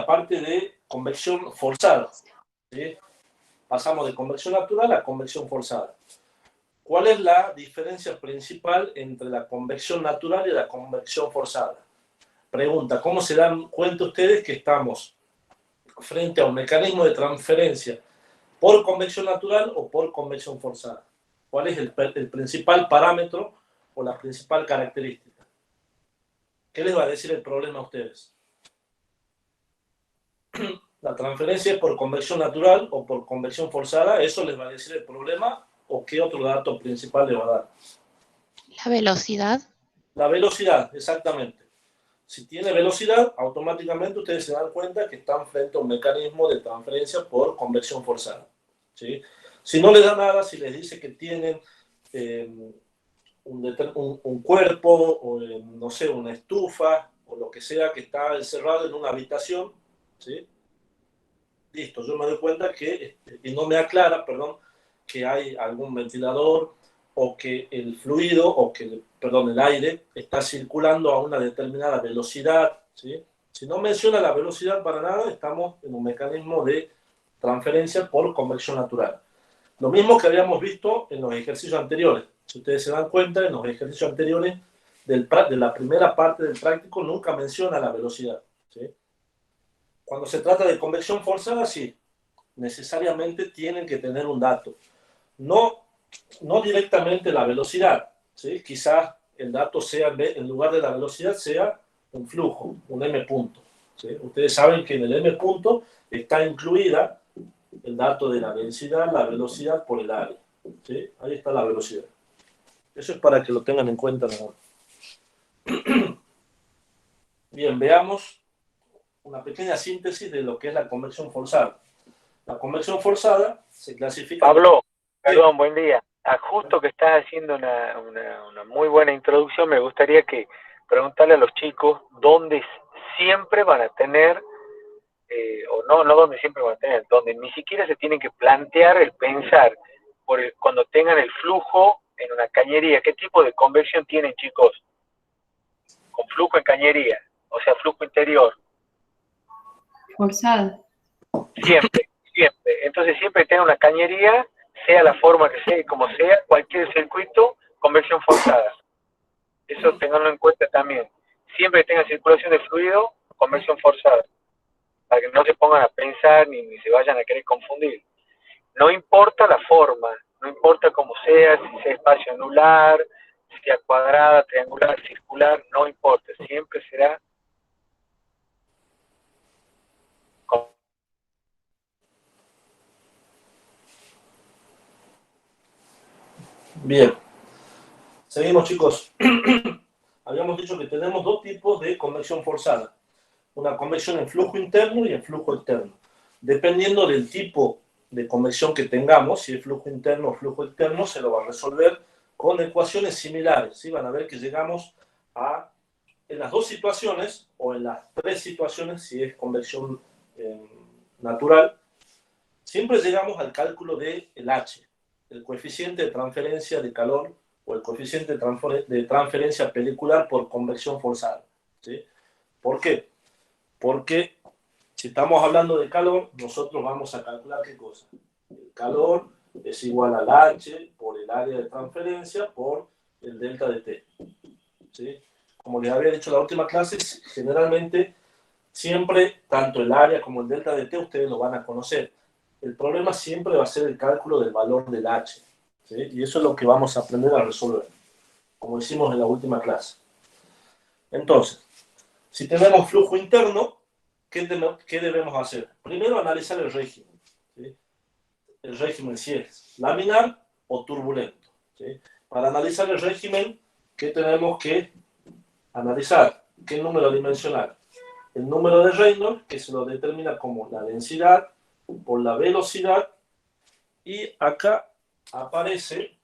parte de convección forzada, ¿sí? Pasamos de convección natural a convección forzada. ¿Cuál es la diferencia principal entre la convección natural y la convección forzada? Pregunta, ¿cómo se dan cuenta ustedes que estamos frente a un mecanismo de transferencia por convección natural o por convección forzada? ¿Cuál es el principal parámetro o la principal característica? ¿Qué les va a decir el problema a ustedes? La transferencia es por convección natural o por convección forzada, ¿eso les va a decir el problema o qué otro dato principal les va a dar? La velocidad. La velocidad, exactamente. Si tiene velocidad, automáticamente ustedes se dan cuenta que están frente a un mecanismo de transferencia por convección forzada, ¿sí? Si no les da nada, si les dice que tienen un cuerpo, o no sé, una estufa, o lo que sea que está encerrado en una habitación, ¿sí? Listo, yo me doy cuenta que, y no me aclara, perdón, que hay algún ventilador o que el fluido, o que, perdón, el aire está circulando a una determinada velocidad, ¿sí? Si no menciona la velocidad para nada, estamos en un mecanismo de transferencia por convección natural. Lo mismo que habíamos visto en los ejercicios anteriores. Si ustedes se dan cuenta, en los ejercicios anteriores de la primera parte del práctico nunca menciona la velocidad, ¿sí? Cuando se trata de convección forzada, sí, necesariamente tienen que tener un dato. No, no directamente la velocidad, ¿sí? Quizás el dato sea, en lugar de la velocidad, sea un flujo, un m punto, ¿sí? Ustedes saben que en el m punto está incluida el dato de la densidad, la velocidad por el área, ¿sí? Ahí está la velocidad. Eso es para que lo tengan en cuenta. Bien, veamos una pequeña síntesis de lo que es la convección forzada. La convección forzada se clasifica... Pablo, perdón, buen día. Justo que estás haciendo una muy buena introducción, me gustaría que preguntarle a los chicos dónde siempre van a tener, o no donde siempre van a tener, donde ni siquiera se tienen que plantear el pensar cuando tengan el flujo en una cañería. ¿Qué tipo de convección tienen, chicos? Con flujo en cañería, o sea, flujo interior. Forzada. Siempre. Entonces siempre tenga una cañería, sea la forma que sea y como sea, cualquier circuito, convección forzada. Eso tenganlo en cuenta también. Siempre que tenga circulación de fluido, convección forzada. Para que no se pongan a pensar ni se vayan a querer confundir. No importa la forma, no importa cómo sea, si sea espacio anular, si sea cuadrada, triangular, circular, no importa. Siempre será Bien. Seguimos, chicos. Habíamos dicho que tenemos dos tipos de convección forzada. Una convección en flujo interno y en flujo externo. Dependiendo del tipo de convección que tengamos, si es flujo interno o flujo externo, se lo va a resolver con ecuaciones similares, ¿sí? Van a ver que llegamos a, en las dos situaciones, o en las tres situaciones, si es convección natural, siempre llegamos al cálculo del H, el coeficiente de transferencia de calor o el coeficiente de transferencia pelicular por convección forzada, ¿sí? ¿Por qué? Porque si estamos hablando de calor, nosotros vamos a calcular ¿qué cosa? El calor es igual al H por el área de transferencia por el delta de T, ¿sí? Como les había dicho en la última clase, generalmente siempre, tanto el área como el delta de T, ustedes lo van a conocer. El problema siempre va a ser el cálculo del valor del H, ¿sí? Y eso es lo que vamos a aprender a resolver, como hicimos en la última clase. Entonces, si tenemos flujo interno, ¿qué debemos hacer? Primero, analizar el régimen, ¿sí? El régimen si es laminar o turbulento, ¿sí? Para analizar el régimen, ¿qué tenemos que analizar? ¿Qué número dimensional? El número de Reynolds, que se lo determina como la densidad por la velocidad, y acá aparece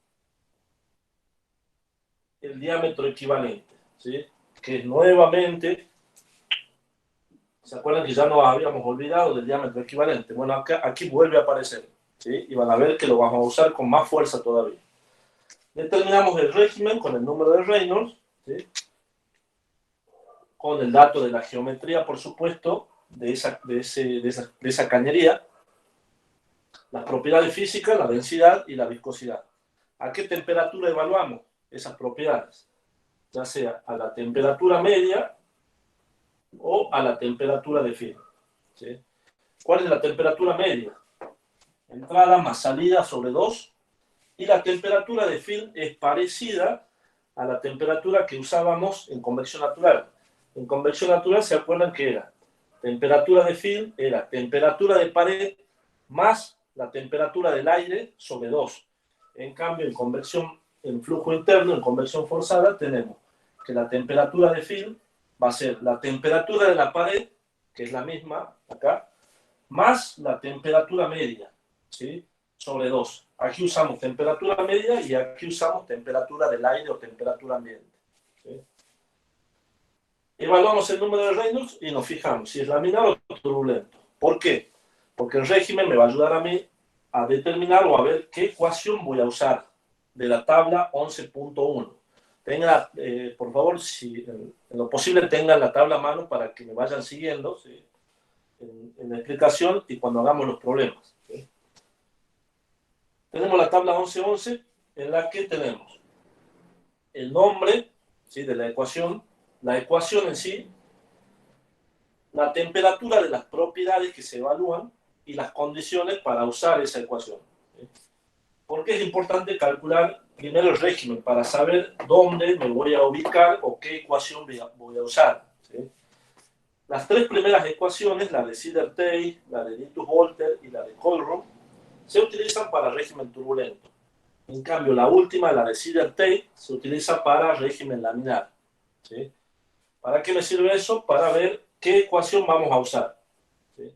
el diámetro equivalente, ¿sí? Que es nuevamente, ¿se acuerdan que ya nos habíamos olvidado del diámetro equivalente? Bueno, aquí vuelve a aparecer, ¿sí? Y van a ver que lo vamos a usar con más fuerza todavía. Determinamos el régimen con el número de Reynolds, ¿sí? Con el dato de la geometría, por supuesto, de esa cañería, las propiedades físicas, la densidad y la viscosidad. ¿A qué temperatura evaluamos esas propiedades? Ya sea a la temperatura media o a la temperatura de film. ¿Sí? ¿Cuál es la temperatura media? Entrada más salida sobre 2, y la temperatura de film es parecida a la temperatura que usábamos en convección natural. En convección natural, ¿se acuerdan que era? Temperatura de film era temperatura de pared más la temperatura del aire sobre 2. En cambio, en flujo interno, en convección forzada, tenemos que la temperatura de film va a ser la temperatura de la pared, que es la misma acá, más la temperatura media, ¿sí? Sobre 2. Aquí usamos temperatura media y aquí usamos temperatura del aire o temperatura ambiente. ¿Sí? Evaluamos el número de Reynolds y nos fijamos si es laminar o turbulento. ¿Por qué? Porque el régimen me va a ayudar a mí a determinar o a ver qué ecuación voy a usar de la tabla 11.1. Tengan, por favor, si en lo posible tengan la tabla a mano para que me vayan siguiendo, ¿sí? en la explicación y cuando hagamos los problemas. ¿Sí? Tenemos la tabla 11.11 en la que tenemos el nombre, ¿sí? de la ecuación en sí, la temperatura de las propiedades que se evalúan y las condiciones para usar esa ecuación. ¿Sí? ¿Por qué es importante calcular primero el régimen? Para saber dónde me voy a ubicar o qué ecuación voy a usar. ¿Sí? Las tres primeras ecuaciones, la de Sider-Tay, la de Lintus-Volter y la de Colrom, se utilizan para régimen turbulento. En cambio, la última, la de Sider-Tay, se utiliza para régimen laminar. ¿Sí? ¿Para qué me sirve eso? Para ver qué ecuación vamos a usar. ¿Sí?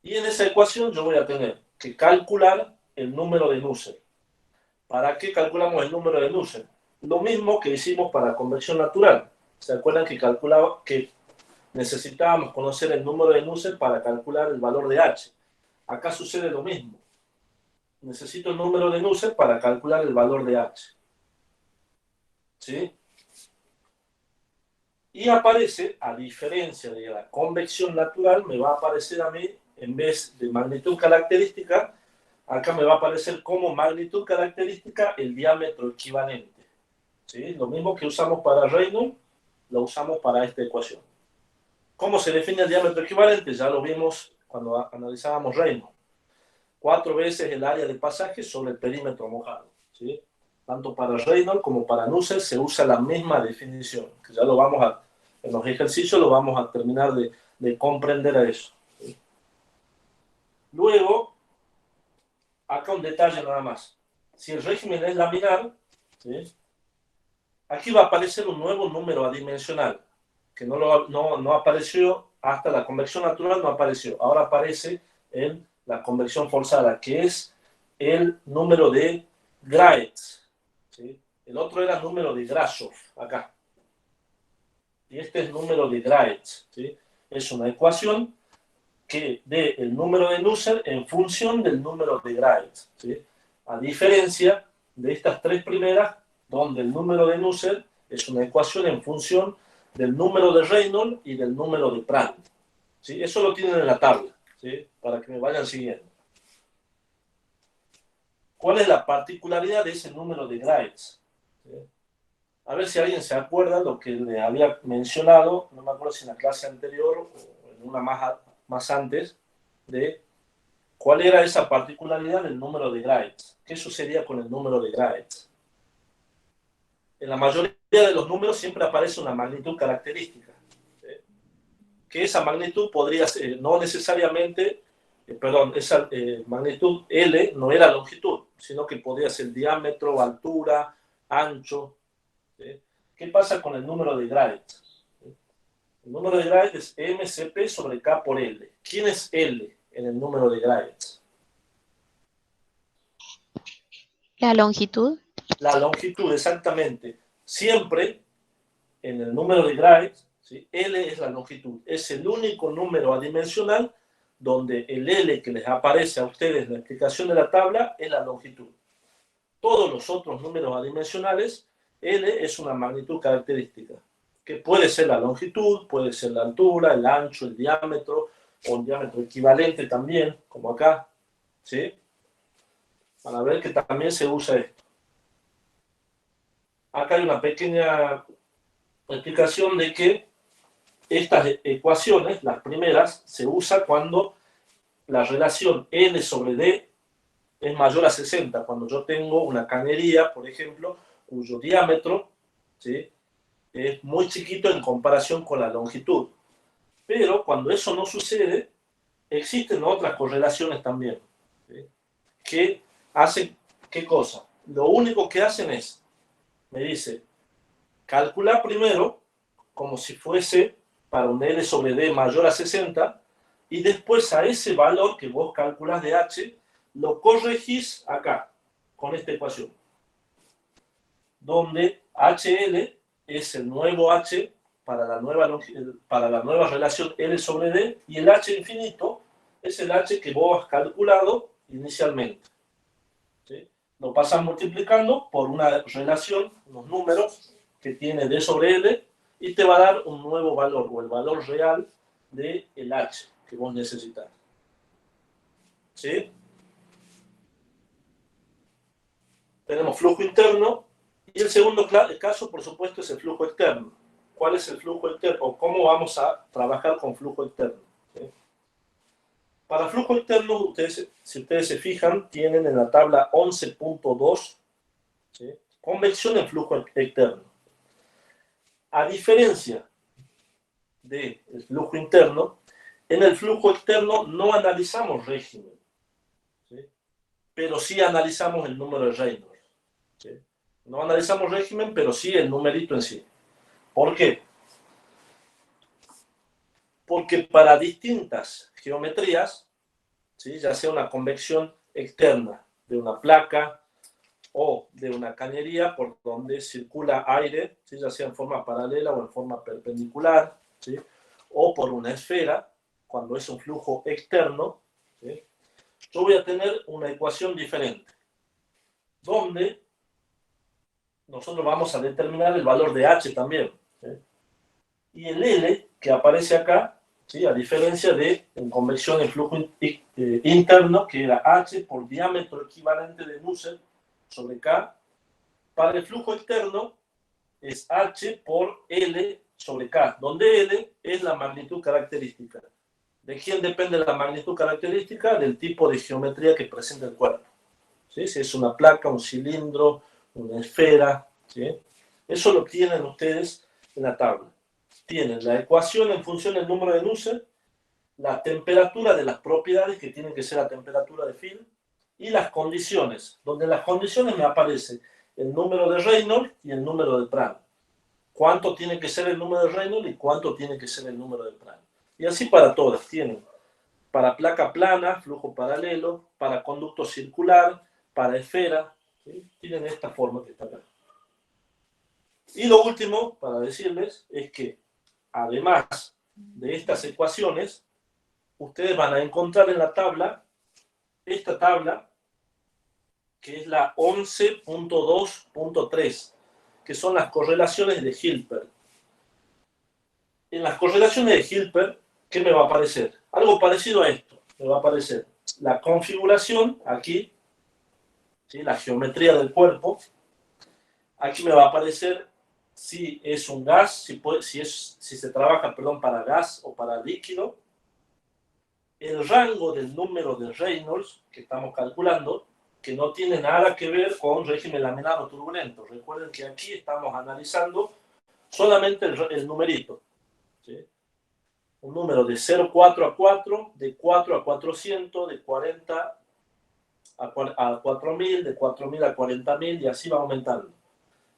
Y en esa ecuación yo voy a tener que calcular el número de Nusselt. ¿Para qué calculamos el número de Nusselt? Lo mismo que hicimos para convección natural. ¿Se acuerdan que necesitábamos conocer el número de Nusselt para calcular el valor de H? Acá sucede lo mismo. Necesito el número de Nusselt para calcular el valor de H. ¿Sí? Y aparece, a diferencia de la convección natural, me va a aparecer a mí, en vez de magnitud característica, acá me va a aparecer como magnitud característica el diámetro equivalente. ¿Sí? Lo mismo que usamos para Reynolds, lo usamos para esta ecuación. ¿Cómo se define el diámetro equivalente? Ya lo vimos cuando analizábamos Reynolds. 4 veces el área de pasaje sobre el perímetro mojado. ¿Sí? Tanto para Reynolds como para Nusselt se usa la misma definición, que ya lo vamos a, en los ejercicios lo vamos a terminar de comprender a eso. ¿Sí? Luego, acá un detalle nada más. Si el régimen es laminar, ¿sí? Aquí va a aparecer un nuevo número adimensional, que no apareció hasta la convección natural, no apareció. Ahora aparece en la convección forzada, que es el número de Graetz. ¿Sí? El otro era el número de Grashof, acá. Y este es el número de Graetz. ¿Sí? Es una ecuación que dé el número de Nusselt en función del número de Graetz. ¿Sí? A diferencia de estas tres primeras, donde el número de Nusselt es una ecuación en función del número de Reynolds y del número de Prandtl. ¿Sí? Eso lo tienen en la tabla, ¿sí? Para que me vayan siguiendo. ¿Cuál es la particularidad de ese número de Graetz? ¿Sí? A ver si alguien se acuerda lo que le había mencionado, no me acuerdo si en la clase anterior o en una más antes, de cuál era esa particularidad del número de Graetz. ¿Qué sucedía con el número de Graetz? En la mayoría de los números siempre aparece una magnitud característica. ¿Sí? Que esa magnitud podría ser, no necesariamente, esa magnitud L no era longitud, sino que podría ser diámetro, altura, ancho. ¿Sí? ¿Qué pasa con el número de Graetz? ¿Sí? El número de Graetz es mCp sobre K por L. ¿Quién es L en el número de Graetz? La longitud. La longitud, exactamente. Siempre en el número de Graetz, ¿sí? L es la longitud. Es el único número adimensional donde el L que les aparece a ustedes en la explicación de la tabla es la longitud. Todos los otros números adimensionales, L es una magnitud característica, que puede ser la longitud, puede ser la altura, el ancho, el diámetro, o un diámetro equivalente también, como acá, ¿sí? Van a ver que también se usa esto. Acá hay una pequeña explicación de que estas ecuaciones, las primeras, se usa cuando la relación L sobre D es mayor a 60, cuando yo tengo una cañería, por ejemplo, cuyo diámetro, ¿sí?, es muy chiquito en comparación con la longitud. Pero cuando eso no sucede, existen otras correlaciones también, ¿sí?, que hacen, ¿qué cosa? Lo único que hacen es, me dice, calcular primero como si fuese para un L sobre D mayor a 60, y después a ese valor que vos calculás de H, lo corregís acá, con esta ecuación, donde HL es el nuevo H para la nueva relación L sobre D, y el H infinito es el H que vos has calculado inicialmente, ¿sí? Lo pasas multiplicando por una relación, unos números que tiene D sobre L, y te va a dar un nuevo valor, o el valor real del H que vos necesitas. ¿Sí? Tenemos flujo interno, y el segundo caso, por supuesto, es el flujo externo. ¿Cuál es el flujo externo? O cómo vamos a trabajar con flujo externo. ¿Sí? Para flujo externo, si ustedes se fijan, tienen en la tabla 11.2, ¿sí?, convección en flujo externo. A diferencia del flujo interno, en el flujo externo no analizamos régimen, ¿sí?, pero sí analizamos el número de Reynolds, ¿sí? No analizamos régimen, pero sí el numerito en sí. ¿Por qué? Porque para distintas geometrías, ¿sí?, ya sea una convección externa de una placa o de una cañería por donde circula aire, ¿sí?, ya sea en forma paralela o en forma perpendicular, ¿sí?, o por una esfera, cuando es un flujo externo, ¿sí?, yo voy a tener una ecuación diferente, donde nosotros vamos a determinar el valor de H también, ¿sí?, y el L que aparece acá, ¿sí?, a diferencia de en convección en flujo interno, que era H por diámetro equivalente de Nusselt sobre K, para el flujo externo es H por L sobre K, donde L es la magnitud característica. ¿De quién depende la magnitud característica? Del tipo de geometría que presenta el cuerpo, ¿sí? Si es una placa, un cilindro, una esfera, ¿sí? Eso lo tienen ustedes en la tabla. Tienen la ecuación en función del número de Nusselt, la temperatura de las propiedades, que tienen que ser la temperatura de film, y las condiciones, donde en las condiciones me aparece el número de Reynolds y el número de Prandtl. ¿Cuánto tiene que ser el número de Reynolds y cuánto tiene que ser el número de Prandtl? Y así para todas. Tienen para placa plana, flujo paralelo, para conducto circular, para esfera, ¿sí? Tienen esta forma que está acá. Y lo último, para decirles, es que además de estas ecuaciones, ustedes van a encontrar en la tabla, esta tabla, que es la 11.2.3, que son las correlaciones de Hilbert. En las correlaciones de Hilbert, ¿qué me va a aparecer? Algo parecido a esto. Me va a aparecer la configuración, aquí, ¿sí?, la geometría del cuerpo. Aquí me va a aparecer si es un gas, si se trabaja, para gas o para líquido. El rango del número de Reynolds que estamos calculando, que no tiene nada que ver con régimen laminar o turbulento. Recuerden que aquí estamos analizando solamente el numerito, ¿sí? Un número de 0,4 a 4, de 4 a 400, de 40 a 4000, de 4000 a 40000, y así va aumentando.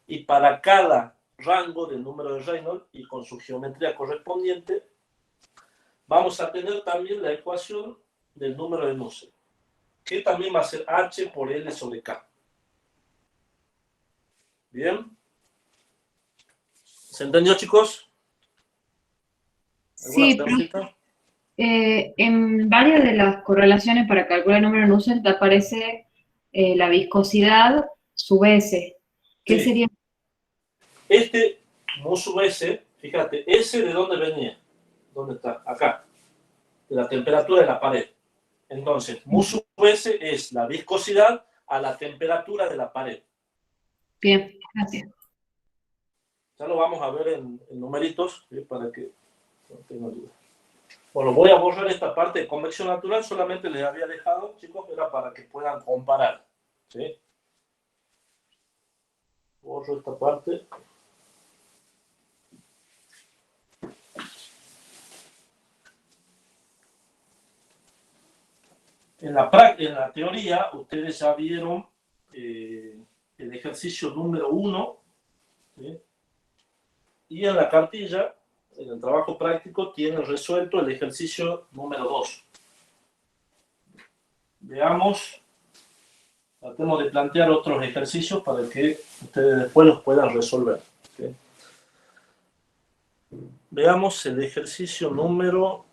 Y para cada rango del número de Reynolds y con su geometría correspondiente, vamos a tener también la ecuación del número de Nusselt, que también va a ser H por L sobre K. ¿Bien? ¿Se entendió, chicos? ¿Alguna Sí, preguntita? en varias de las correlaciones para calcular el número de Nusselt aparece la viscosidad sub S. ¿Qué Sí. sería? Mu sub S, fíjate, ¿S de dónde venía? ¿Dónde está? Acá. de la temperatura de la pared. Entonces, mu sub S es la viscosidad a la temperatura de la pared. Bien, gracias. Ya lo vamos a ver en numeritos, ¿sí? Para que no tengan duda. Bueno, voy a borrar esta parte de convección natural, solamente les había dejado, chicos, era para que puedan comparar. ¿Sí? Borro esta parte. En la teoría, ustedes ya vieron el ejercicio número 1, ¿sí? Y en la cartilla, en el trabajo práctico, tienen resuelto el ejercicio número 2. Veamos, tratemos de plantear otros ejercicios para que ustedes después los puedan resolver. ¿Sí? Veamos el ejercicio número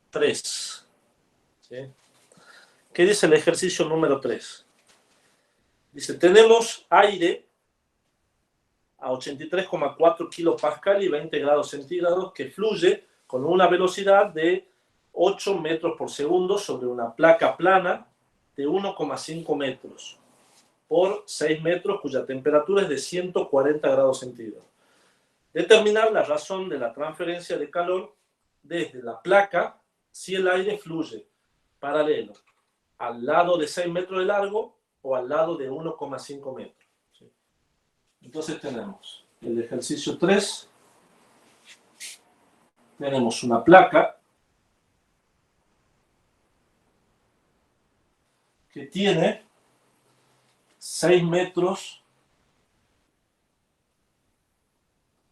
3. ¿Sí? ¿Qué dice el ejercicio número 3? Dice, tenemos aire a 83,4 kilopascal y 20 grados centígrados que fluye con una velocidad de 8 metros por segundo sobre una placa plana de 1,5 metros por 6 metros cuya temperatura es de 140 grados centígrados. Determinar la razón de la transferencia de calor desde la placa si el aire fluye paralelo al lado de 6 metros de largo o al lado de 1,5 metros. ¿Sí? Entonces tenemos el ejercicio 3, tenemos una placa que tiene 6 metros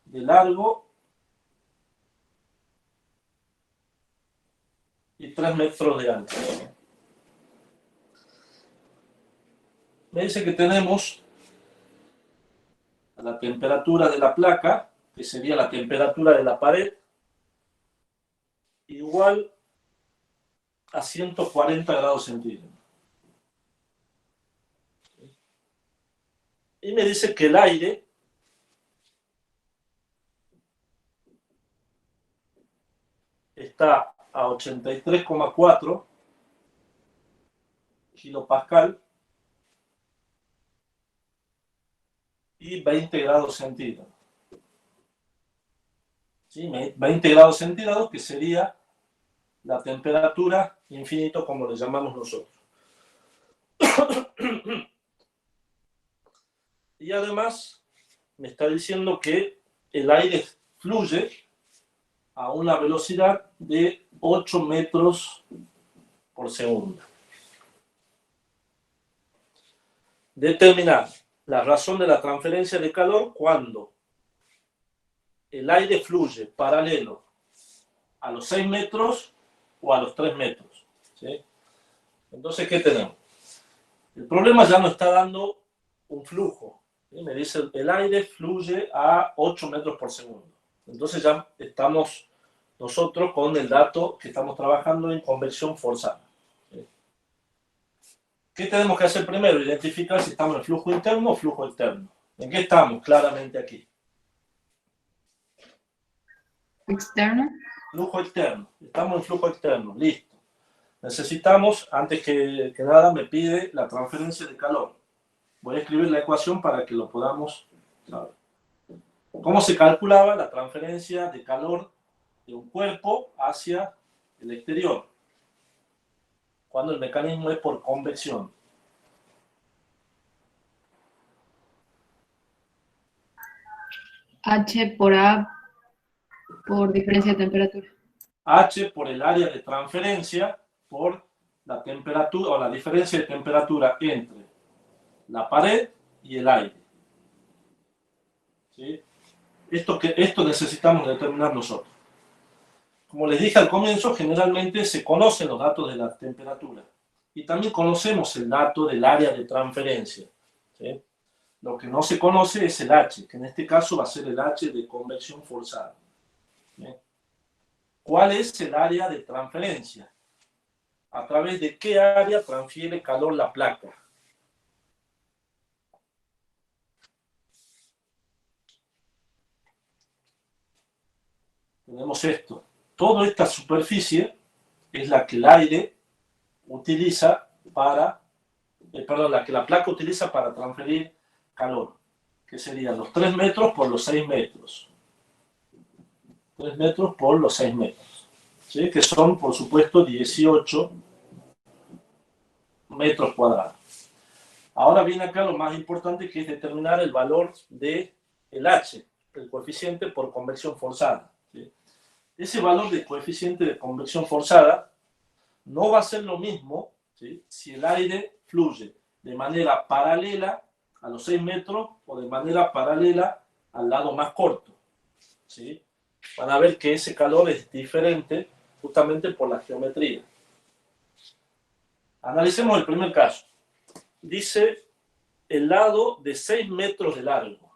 de largo y 3 metros de ancho. Me dice que tenemos la temperatura de la placa, que sería la temperatura de la pared, igual a 140 grados centígrados. Y me dice que el aire está a 83,4 kilopascal y 20 grados centígrados. ¿Sí? 20 grados centígrados, que sería la temperatura infinito, como le llamamos nosotros. Y además me está diciendo que el aire fluye a una velocidad de 8 metros por segundo. Determinar la razón de la transferencia de calor cuando el aire fluye paralelo a los 6 metros o a los 3 metros. ¿Sí? Entonces, ¿qué tenemos? El problema ya nos está dando un flujo. ¿Sí? Me dice el aire fluye a 8 metros por segundo. Entonces ya estamos nosotros con el dato que estamos trabajando en convección forzada. ¿Sí? ¿Qué tenemos que hacer primero? Identificar si estamos en flujo interno o flujo externo. ¿En qué estamos? Claramente aquí. Externo. Flujo externo. Estamos en flujo externo. Listo. Necesitamos, antes que nada, me pide la transferencia de calor. Voy a escribir la ecuación para que lo podamos saber. ¿Cómo se calculaba la transferencia de calor de un cuerpo hacia el exterior? Cuando el mecanismo es por convección. H por A por diferencia de temperatura. H por el área de transferencia por la temperatura o la diferencia de temperatura entre la pared y el aire. ¿Sí? Esto necesitamos determinar nosotros. Como les dije al comienzo, generalmente se conocen los datos de la temperatura y también conocemos el dato del área de transferencia. ¿Sí? Lo que no se conoce es el H, que en este caso va a ser el H de convección forzada. ¿Sí? ¿Cuál es el área de transferencia? ¿A través de qué área transfiere calor la placa? Tenemos esto. toda esta superficie es la que el aire utiliza para, la que la placa utiliza para transferir calor, que serían los 3 metros por los 6 metros. 3 metros por los 6 metros, ¿sí? Que son, por supuesto, 18 metros cuadrados. Ahora viene acá lo más importante, que es determinar el valor del H, el coeficiente por convección forzada, ¿sí? Ese valor de coeficiente de convección forzada no va a ser lo mismo, ¿sí?, si el aire fluye de manera paralela a los 6 metros o de manera paralela al lado más corto, ¿sí? Van a ver que ese calor es diferente justamente por la geometría. Analicemos el primer caso. Dice el lado de 6 metros de largo,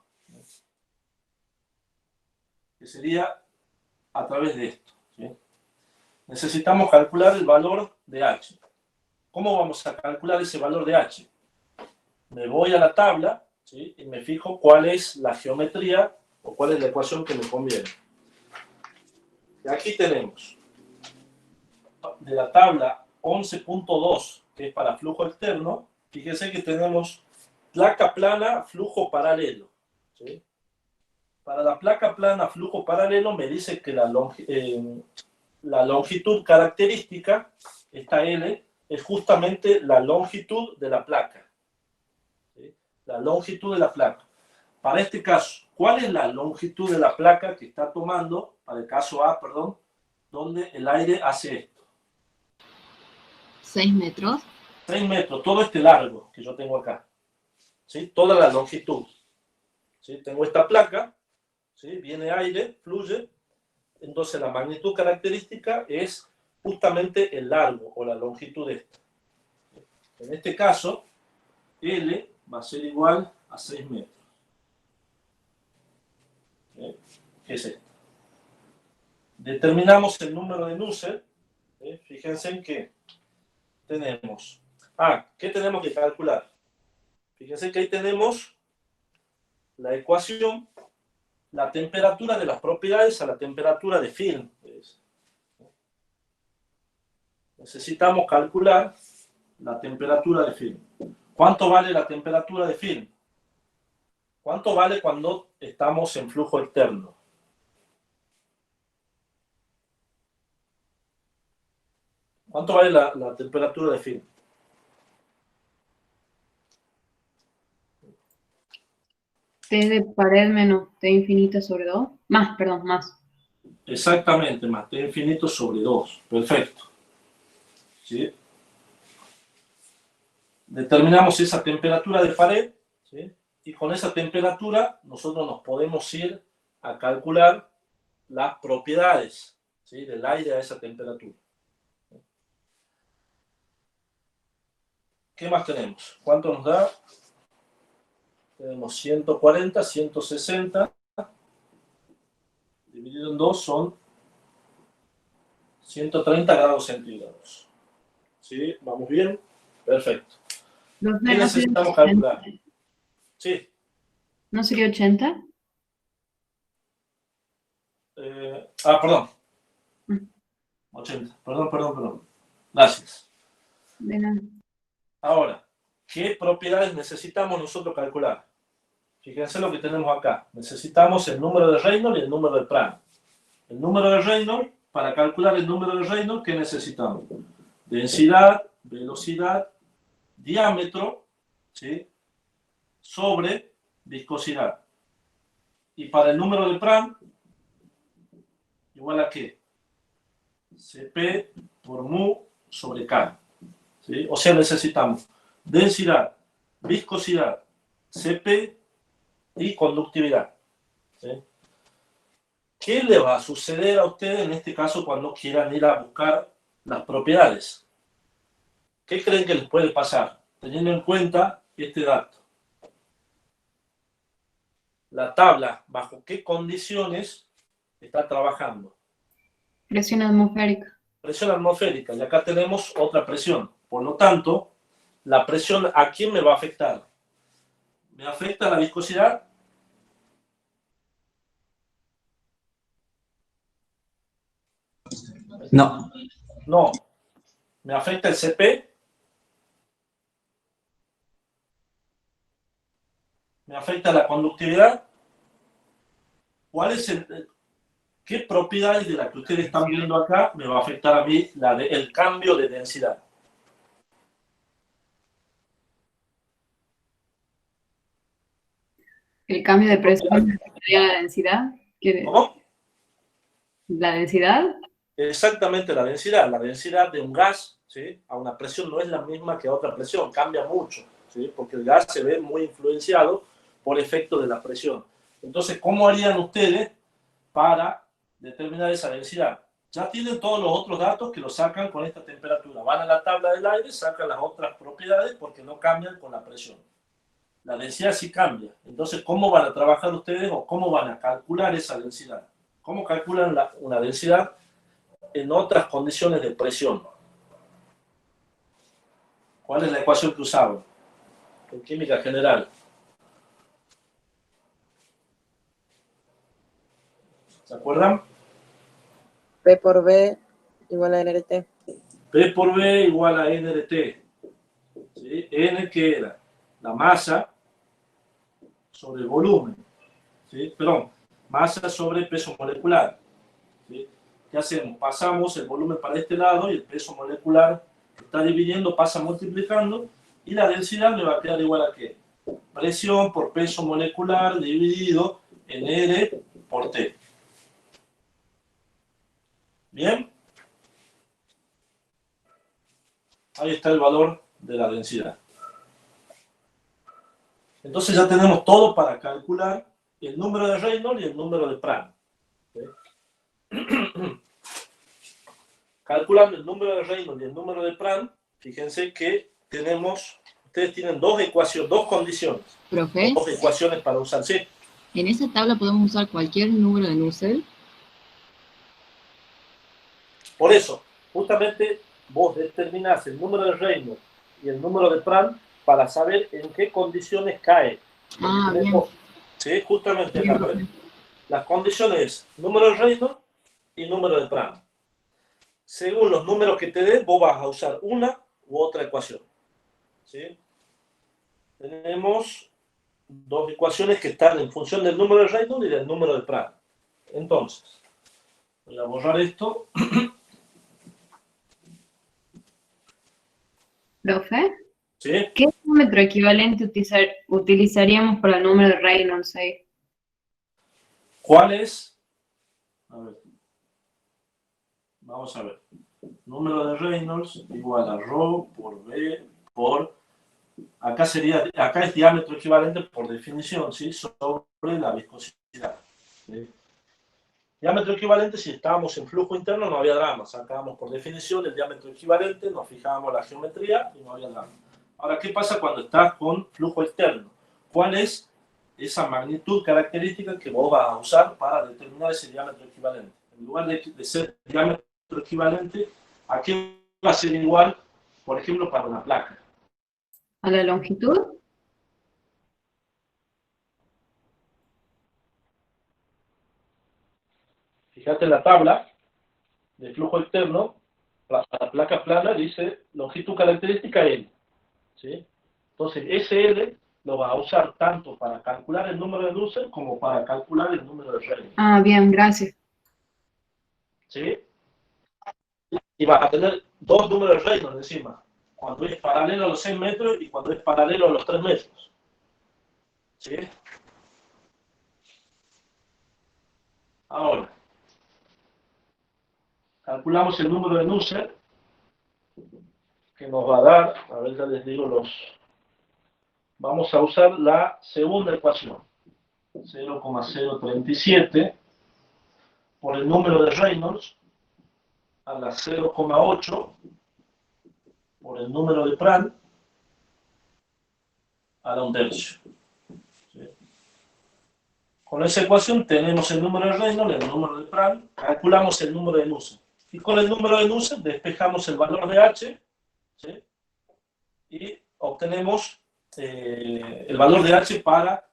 que sería a través de esto, ¿sí? Necesitamos calcular el valor de H. ¿Cómo vamos a calcular ese valor de H? Me voy a la tabla, ¿sí?, y me fijo cuál es la geometría o cuál es la ecuación que me conviene. Y aquí tenemos de la tabla 11.2, que es para flujo externo. Fíjense que tenemos placa plana, flujo paralelo, ¿sí? Para la placa plana, flujo paralelo, me dice que la longitud característica, esta L, es justamente la longitud de la placa, ¿sí? La longitud de la placa. Para este caso, ¿cuál es la longitud de la placa que está tomando, para el caso A, perdón, donde el aire hace esto? 6 metros. 6 metros, todo este largo que yo tengo acá, ¿sí? Toda la longitud, ¿sí? Tengo esta placa, ¿sí? Viene aire, fluye, entonces la magnitud característica es justamente el largo o la longitud de esta. En este caso, L va a ser igual a 6 metros. ¿Sí? ¿Qué es esto? Determinamos el número de Nusselt, ¿sí? Fíjense en que tenemos... ¿qué tenemos que calcular? Fíjense que ahí tenemos la ecuación, la temperatura de las propiedades a la temperatura de film. Necesitamos calcular la temperatura de film. ¿Cuánto vale la temperatura de film? ¿Cuánto vale cuando estamos en flujo externo? ¿Cuánto vale la temperatura de film? T de pared menos T infinito sobre 2. Más, perdón, más. Exactamente, más T infinito sobre 2. Perfecto. ¿Sí? Determinamos esa temperatura de pared, ¿sí? Y con esa temperatura nosotros nos podemos ir a calcular las propiedades, ¿sí?, del aire a esa temperatura. ¿Qué más tenemos? ¿Cuánto nos da? Tenemos 140, 160, dividido en 2 son 130 grados centígrados. ¿Sí? ¿Vamos bien? Perfecto. ¿Qué necesitamos calcular? Sí. ¿No sería 80? Perdón. 80. Perdón. Gracias. De nada. Ahora, ¿qué propiedades necesitamos nosotros calcular? Fíjense lo que tenemos acá. Necesitamos el número de Reynolds y el número de Prandtl. El número de Reynolds, para calcular el número de Reynolds, ¿qué necesitamos? Densidad, velocidad, diámetro, ¿sí?, sobre viscosidad. Y para el número de Prandtl, ¿igual a qué? Cp por mu sobre K. ¿Sí? O sea, necesitamos densidad, viscosidad, Cp y conductividad. ¿Sí? ¿Qué le va a suceder a ustedes en este caso cuando quieran ir a buscar las propiedades? ¿Qué creen que les puede pasar? Teniendo en cuenta este dato. La tabla, ¿bajo qué condiciones está trabajando? Presión atmosférica. Presión atmosférica, y acá tenemos otra presión. Por lo tanto, la presión, ¿a quién me va a afectar? ¿Me afecta la viscosidad? No. No. ¿Me afecta el CP? ¿Me afecta la conductividad? ¿Qué propiedades de las que ustedes están viendo acá me va a afectar a mí el cambio de densidad? El cambio de presión sería la densidad. ¿Cómo? ¿La densidad? Exactamente la densidad. La densidad de un gas, ¿sí?, a una presión no es la misma que a otra presión, cambia mucho, ¿sí?, porque el gas se ve muy influenciado por efecto de la presión. Entonces, ¿cómo harían ustedes para determinar esa densidad? Ya tienen todos los otros datos que lo sacan con esta temperatura. Van a la tabla del aire, sacan las otras propiedades porque no cambian con la presión. La densidad sí cambia. Entonces, ¿cómo van a trabajar ustedes o cómo van a calcular esa densidad? ¿Cómo calculan una densidad en otras condiciones de presión? ¿Cuál es la ecuación que usaban en química general? ¿Se acuerdan? P por B igual a NRT. P por B igual a NRT. ¿Sí? N, ¿qué era? La masa sobre el volumen. ¿Sí? Perdón, masa sobre peso molecular. ¿Sí? ¿Qué hacemos? Pasamos el volumen para este lado y el peso molecular está dividiendo, pasa multiplicando, y la densidad me va a quedar igual a ¿qué? Presión por peso molecular dividido en R por T. ¿Bien? Ahí está el valor de la densidad. Entonces ya tenemos todo para calcular el número de Reynolds y el número de Prandtl. ¿Sí? Calculando el número de Reynolds y el número de Prandtl, fíjense que ustedes tienen dos ecuaciones, dos condiciones. Profe, Dos ecuaciones para usar. Sí. en esa tabla podemos usar cualquier número de Nusselt. Por eso, justamente vos determinás el número de Reynolds y el número de Prandtl para saber en qué condiciones cae. Ah, bien. Sí, justamente Bien, acá. profe. Las condiciones, número de Reynolds y número de Prandtl. Según los números que te dé, vos vas a usar una u otra ecuación. ¿Sí? Tenemos dos ecuaciones que están en función del número de Reynolds y del número de Prandtl. Entonces, voy a borrar esto. Profe, ¿Sí? ¿qué diámetro equivalente utilizaríamos para el número de Reynolds ahí? ¿Cuál es? A ver. Vamos a ver. Número de Reynolds igual a ρ por B por... Acá es diámetro equivalente por definición, ¿sí? Sobre la viscosidad. ¿Sí? Diámetro equivalente, si estábamos en flujo interno no había drama. Sacábamos por definición el diámetro equivalente, nos fijábamos la geometría y no había drama. Ahora, ¿qué pasa cuando estás con flujo externo? ¿Cuál es esa magnitud característica que vos vas a usar para determinar ese diámetro equivalente? En lugar de ser diámetro equivalente, ¿a qué va a ser igual, por ejemplo, para una placa? ¿A la longitud? Fíjate en la tabla de flujo externo, la placa plana dice longitud característica L. ¿Sí? Entonces, ese L lo vas a usar tanto para calcular el número de Nusselt como para calcular el número de Reynolds. Ah, bien, gracias. ¿Sí? Y vas a tener dos números de Reynolds encima, cuando es paralelo a los 6 metros y cuando es paralelo a los 3 metros. ¿Sí? Ahora, calculamos el número de Nusselt, que nos va a dar, a ver, ya les digo vamos a usar la segunda ecuación, 0,037 por el número de Reynolds a la 0,8 por el número de Prandtl a la 1/3. ¿Sí? Con esa ecuación tenemos el número de Reynolds, el número de Prandtl, calculamos el número de Nusselt. Y con el número de Nusselt despejamos el valor de H, ¿sí? Y obtenemos el valor de H para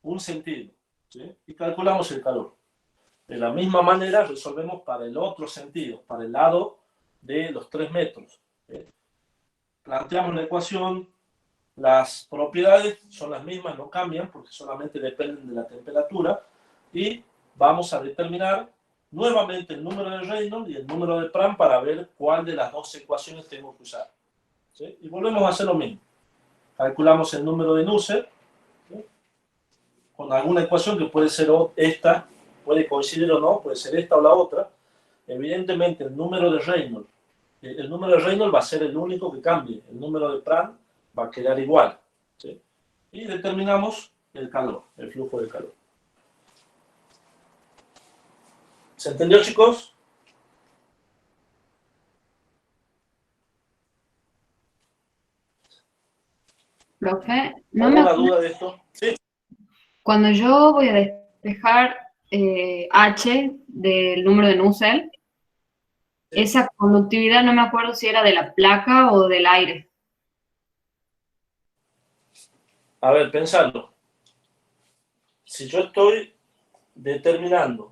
un sentido, ¿sí? Y calculamos el calor. De la misma manera resolvemos para el otro sentido, para el lado de los 3 metros. Planteamos la ecuación, las propiedades son las mismas, no cambian porque solamente dependen de la temperatura, y vamos a determinar nuevamente el número de Reynolds y el número de Pram para ver cuál de las dos ecuaciones tenemos que usar. ¿Sí? Y volvemos a hacer lo mismo. Calculamos el número de Nusselt, ¿sí? Con alguna ecuación que puede ser esta, puede coincidir o no, puede ser esta o la otra. Evidentemente el número de Reynolds va a ser el único que cambie. El número de Pram va a quedar igual. ¿Sí? Y determinamos el calor, el flujo de calor. ¿Se entendió, chicos? Profe, no me ¿Alguna acuerdo. duda de esto? Sí. Cuando yo voy a despejar H del número de Nusselt, esa conductividad no me acuerdo si era de la placa o del aire. A ver, pensando. Si yo estoy determinando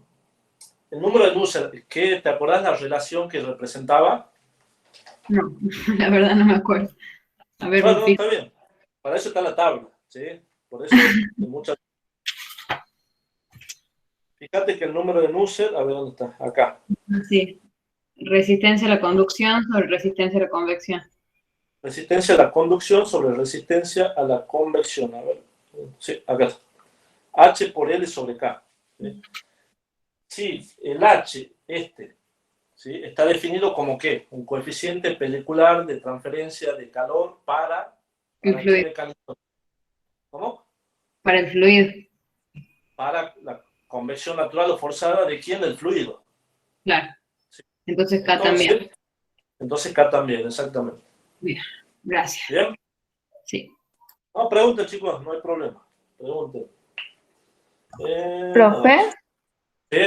el número de Nusselt, ¿te acordás la relación que representaba? No, la verdad no me acuerdo. A ver, Bueno, está bien. Para eso está la tabla, ¿sí? Por eso hay muchas. Fíjate que el número de Nusselt, a ver dónde está, acá. sí. Resistencia a la conducción sobre resistencia a la convección. Resistencia a la conducción sobre resistencia a la convección. A ver, sí, acá está. H por L sobre K. ¿Sí? Sí, el H, ¿sí? Está definido como ¿qué? Un coeficiente pelicular de transferencia de calor para El qué fluido. mecanismo. ¿Cómo? Para el fluido. Para la convección natural o forzada de quién, del fluido. Claro. Sí. Entonces K también. Entonces K también, exactamente. Bien, gracias. ¿Bien? Sí. No, pregunten, chicos, no hay problema. Pregunten. Profe, ¿Sí?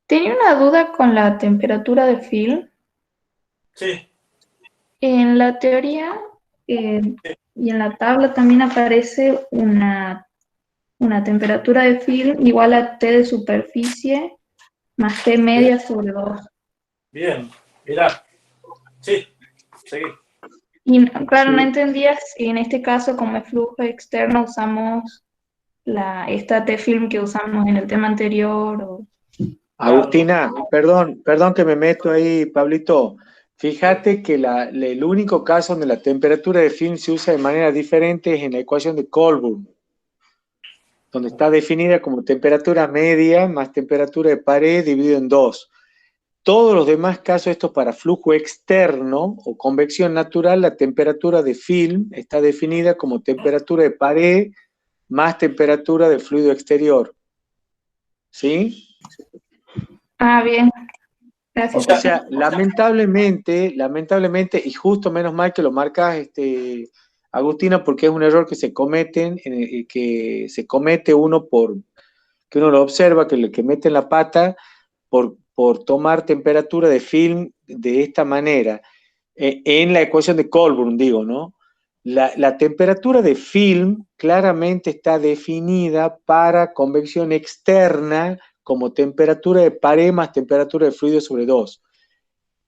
tenía una duda con la temperatura de film. Sí. En la teoría y en la tabla también aparece una temperatura de film igual a T de superficie más T media sobre 2. Bien. Mirá. Sí. Seguí. Y claro, no Sí. entendía si en este caso, como es flujo externo, usamos esta T-film que usamos en el tema anterior. Agustina, perdón que me meto ahí, Pablito. Fíjate que el único caso donde la temperatura de film se usa de manera diferente es en la ecuación de Colburn, donde está definida como temperatura media más temperatura de pared dividido en 2. Todos los demás casos, esto para flujo externo o convección natural, la temperatura de film está definida como temperatura de pared más temperatura de fluido exterior. ¿Sí? Ah, bien. Gracias. O sea, lamentablemente, y justo menos mal que lo marcas, Agustina, porque es un error que se cometen, que se comete uno que uno lo observa, que mete la pata por tomar temperatura de film de esta manera. En la ecuación de Colburn, digo, ¿no? La temperatura de film claramente está definida para convección externa como temperatura de pared más temperatura de fluido sobre 2.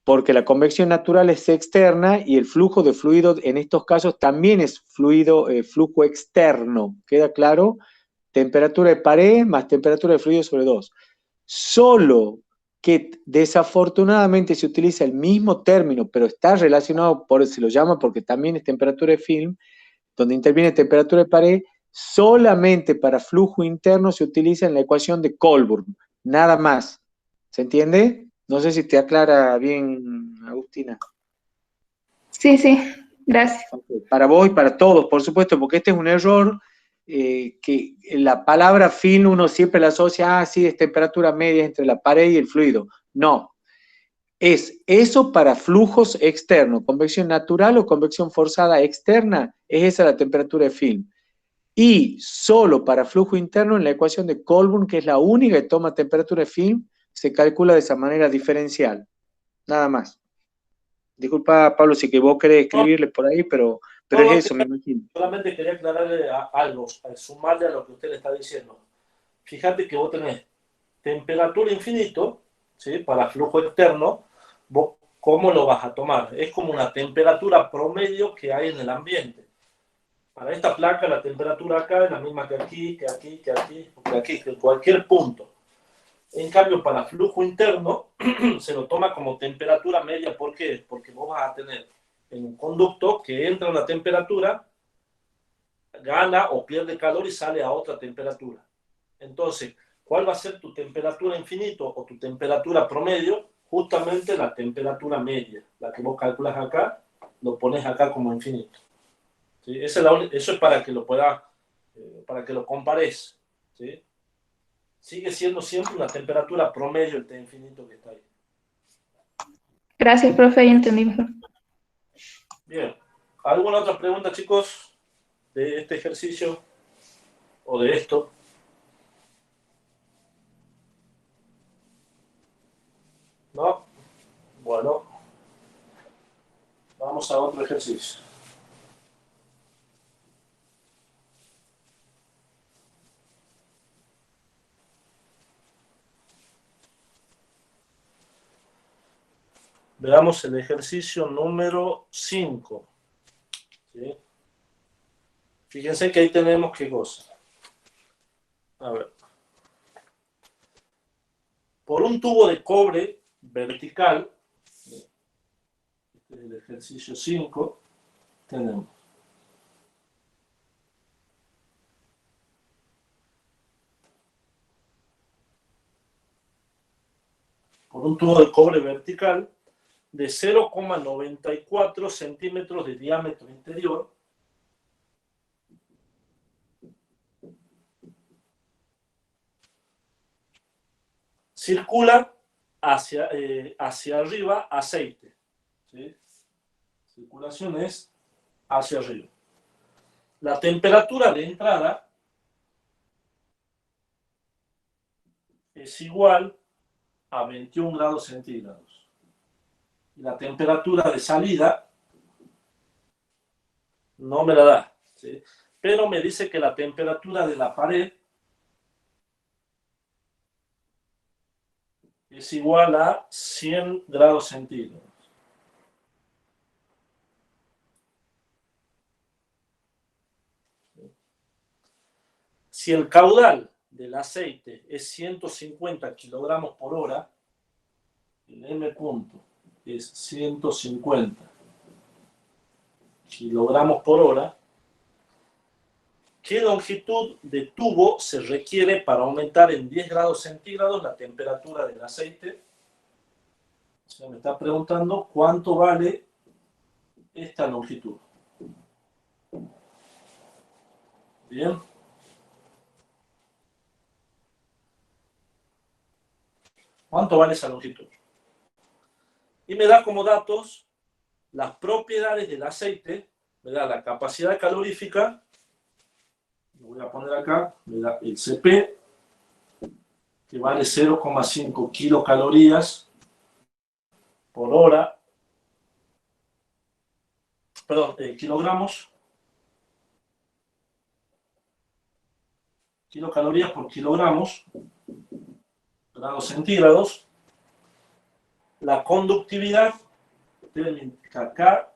Porque la convección natural es externa y el flujo de fluido en estos casos también es flujo externo. ¿Queda claro? Temperatura de pared más temperatura de fluido sobre 2. Solo que desafortunadamente se utiliza el mismo término, pero está relacionado, se lo llama porque también es temperatura de film, donde interviene temperatura de pared, solamente para flujo interno se utiliza en la ecuación de Colburn, nada más. ¿Se entiende? No sé si te aclara bien, Agustina. Sí, sí, gracias. Para vos y para todos, por supuesto, porque este es un error que la palabra film uno siempre la asocia, sí, es temperatura media entre la pared y el fluido. No, es eso para flujos externos, convección natural o convección forzada externa, es esa la temperatura de film. Y solo para flujo interno en la ecuación de Colburn, que es la única que toma temperatura de film, se calcula de esa manera diferencial. Nada más. Disculpa, Pablo, si que vos querés escribirle por ahí, pero es eso, me imagino. Solamente quería aclararle algo, al sumarle a lo que usted le está diciendo. Fíjate que vos tenés temperatura infinito, ¿sí? Para flujo externo, vos ¿cómo lo vas a tomar? Es como una temperatura promedio que hay en el ambiente. Para esta placa la temperatura acá es la misma que aquí, que aquí, que aquí, que aquí, que en cualquier punto. En cambio, para flujo interno se lo toma como temperatura media. ¿Por qué? Porque vos vas a tener en un conducto que entra a una temperatura, gana o pierde calor y sale a otra temperatura. Entonces, ¿cuál va a ser tu temperatura infinito o tu temperatura promedio? Justamente la temperatura media, la que vos calculas acá, lo pones acá como infinito. ¿Sí? Eso es para que lo puedas, para que lo compares. ¿Sí? Sigue siendo siempre una temperatura promedio el T infinito que está ahí. Gracias, profe, ahí entendí mejor. Bien. ¿Alguna otra pregunta, chicos, de este ejercicio o de esto? ¿No? Bueno. Vamos a otro ejercicio. Veamos el ejercicio número 5. ¿Sí? Fíjense que ahí tenemos qué cosa. A ver. Por un tubo de cobre vertical, este es el ejercicio 5, tenemos por un tubo de cobre vertical de 0,94 centímetros de diámetro interior, circula hacia arriba aceite. ¿Sí? Circulación es hacia arriba. La temperatura de entrada es igual a 21 grados centígrados. Y la temperatura de salida no me la da, ¿sí? Pero me dice que la temperatura de la pared es igual a 100 grados centígrados. Si el caudal del aceite es 150 kilogramos por hora, el M punto es 150 kilogramos por hora, ¿qué longitud de tubo se requiere para aumentar en 10 grados centígrados la temperatura del aceite? Se me está preguntando cuánto vale esta longitud. Bien. ¿Cuánto vale esa longitud? Y me da como datos las propiedades del aceite, me da la capacidad calorífica, lo voy a poner acá, me da el CP, que vale 0,5 kilocalorías por hora, perdón, kilogramos, kilocalorías por kilogramos, grados centígrados. La conductividad debe acá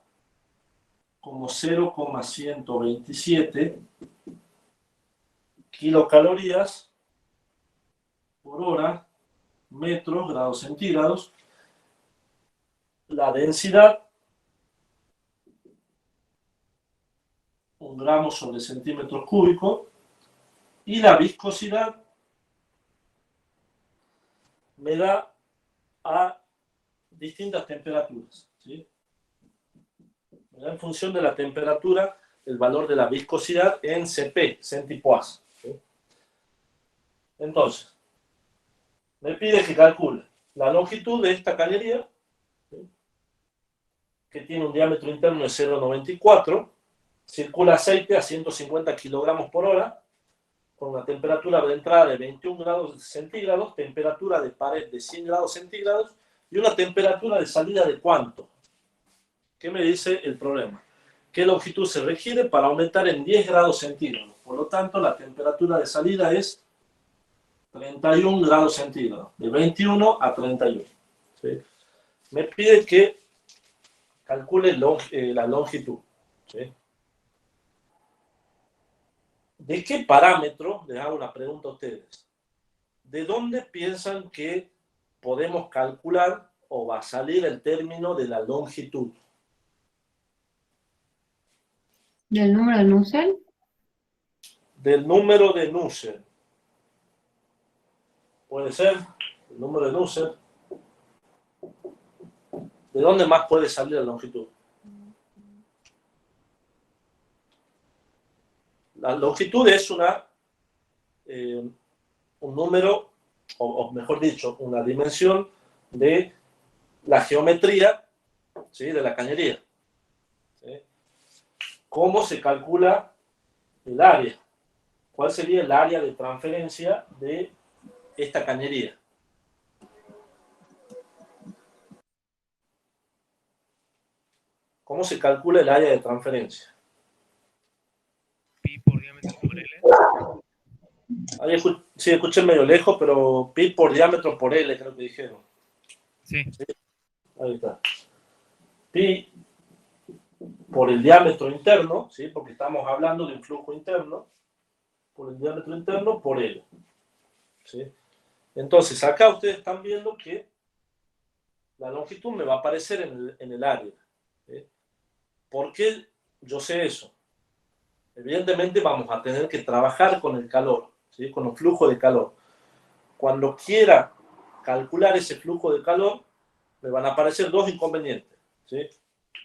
como 0,127 kilocalorías por hora, metros, grados centígrados. La densidad, 1 gramo sobre centímetros cúbicos. Y la viscosidad me da a distintas temperaturas, ¿sí? Me da en función de la temperatura el valor de la viscosidad en CP, centipoise, ¿sí? Entonces, me pide que calcule la longitud de esta cañería, ¿sí? Que tiene un diámetro interno de 0,94, circula aceite a 150 kilogramos por hora, con una temperatura de entrada de 21 grados centígrados, temperatura de pared de 100 grados centígrados y una temperatura de salida de ¿cuánto? ¿Qué me dice el problema? ¿Qué longitud se requiere para aumentar en 10 grados centígrados? Por lo tanto, la temperatura de salida es 31 grados centígrados, de 21 a 31. ¿Sí? Me pide que calcule la longitud. ¿Sí? ¿De qué parámetro? Les hago una pregunta a ustedes. ¿De dónde piensan que podemos calcular o va a salir el término de la longitud? ¿Del número de Nusselt? Del número de Nusselt. Puede ser el número de Nusselt. ¿De dónde más puede salir la longitud? La longitud es un número, o mejor dicho, una dimensión de la geometría, ¿sí? De la cañería. ¿Sí? ¿Cómo se calcula el área? ¿Cuál sería el área de transferencia de esta cañería? ¿Cómo se calcula el área de transferencia? Pi por diámetro por L. Ahí sí, escuché medio lejos, pero pi por diámetro por L, creo que dijeron. Sí. ¿Sí? Ahí está. Pi por el diámetro interno, ¿sí? Porque estamos hablando de un flujo interno, por el diámetro interno por L. ¿Sí? Entonces, acá ustedes están viendo que la longitud me va a aparecer en el área. ¿Sí? ¿Por qué yo sé eso? Evidentemente vamos a tener que trabajar con el calor, ¿sí? Con el flujo de calor. Cuando quiera calcular ese flujo de calor, me van a aparecer dos inconvenientes. ¿Sí?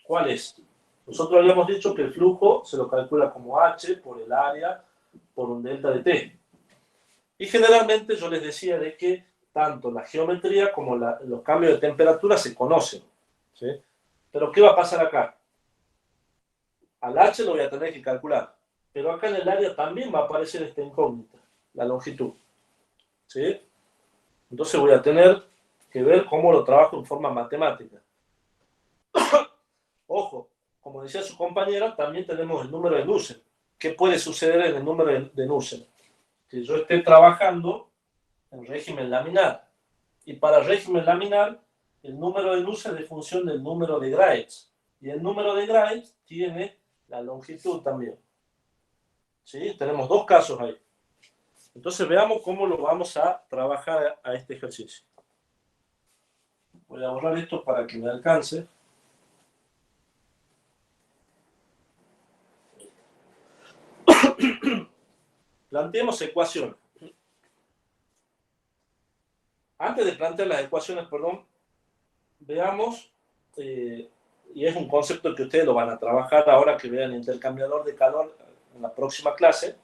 ¿Cuál es? Nosotros habíamos dicho que el flujo se lo calcula como H por el área por un delta de T. Y generalmente yo les decía de que tanto la geometría como los cambios de temperatura se conocen. ¿Sí? Pero ¿qué va a pasar acá? Al H lo voy a tener que calcular. Pero acá en el área también va a aparecer esta incógnita, la longitud. ¿Sí? Entonces voy a tener que ver cómo lo trabajo en forma matemática. Ojo, como decía su compañera, también tenemos el número de Nusselt. ¿Qué puede suceder en el número de Nusselt? Que yo esté trabajando en régimen laminar. Y para régimen laminar, el número de Nusselt es función del número de Graves. Y el número de Graves tiene la longitud también. ¿Sí? Tenemos dos casos ahí. Entonces veamos cómo lo vamos a trabajar a este ejercicio. Voy a borrar esto para que me alcance. Planteemos ecuaciones. Antes de plantear las ecuaciones, perdón, veamos, y es un concepto que ustedes lo van a trabajar ahora que vean el intercambiador de calor en la próxima clase,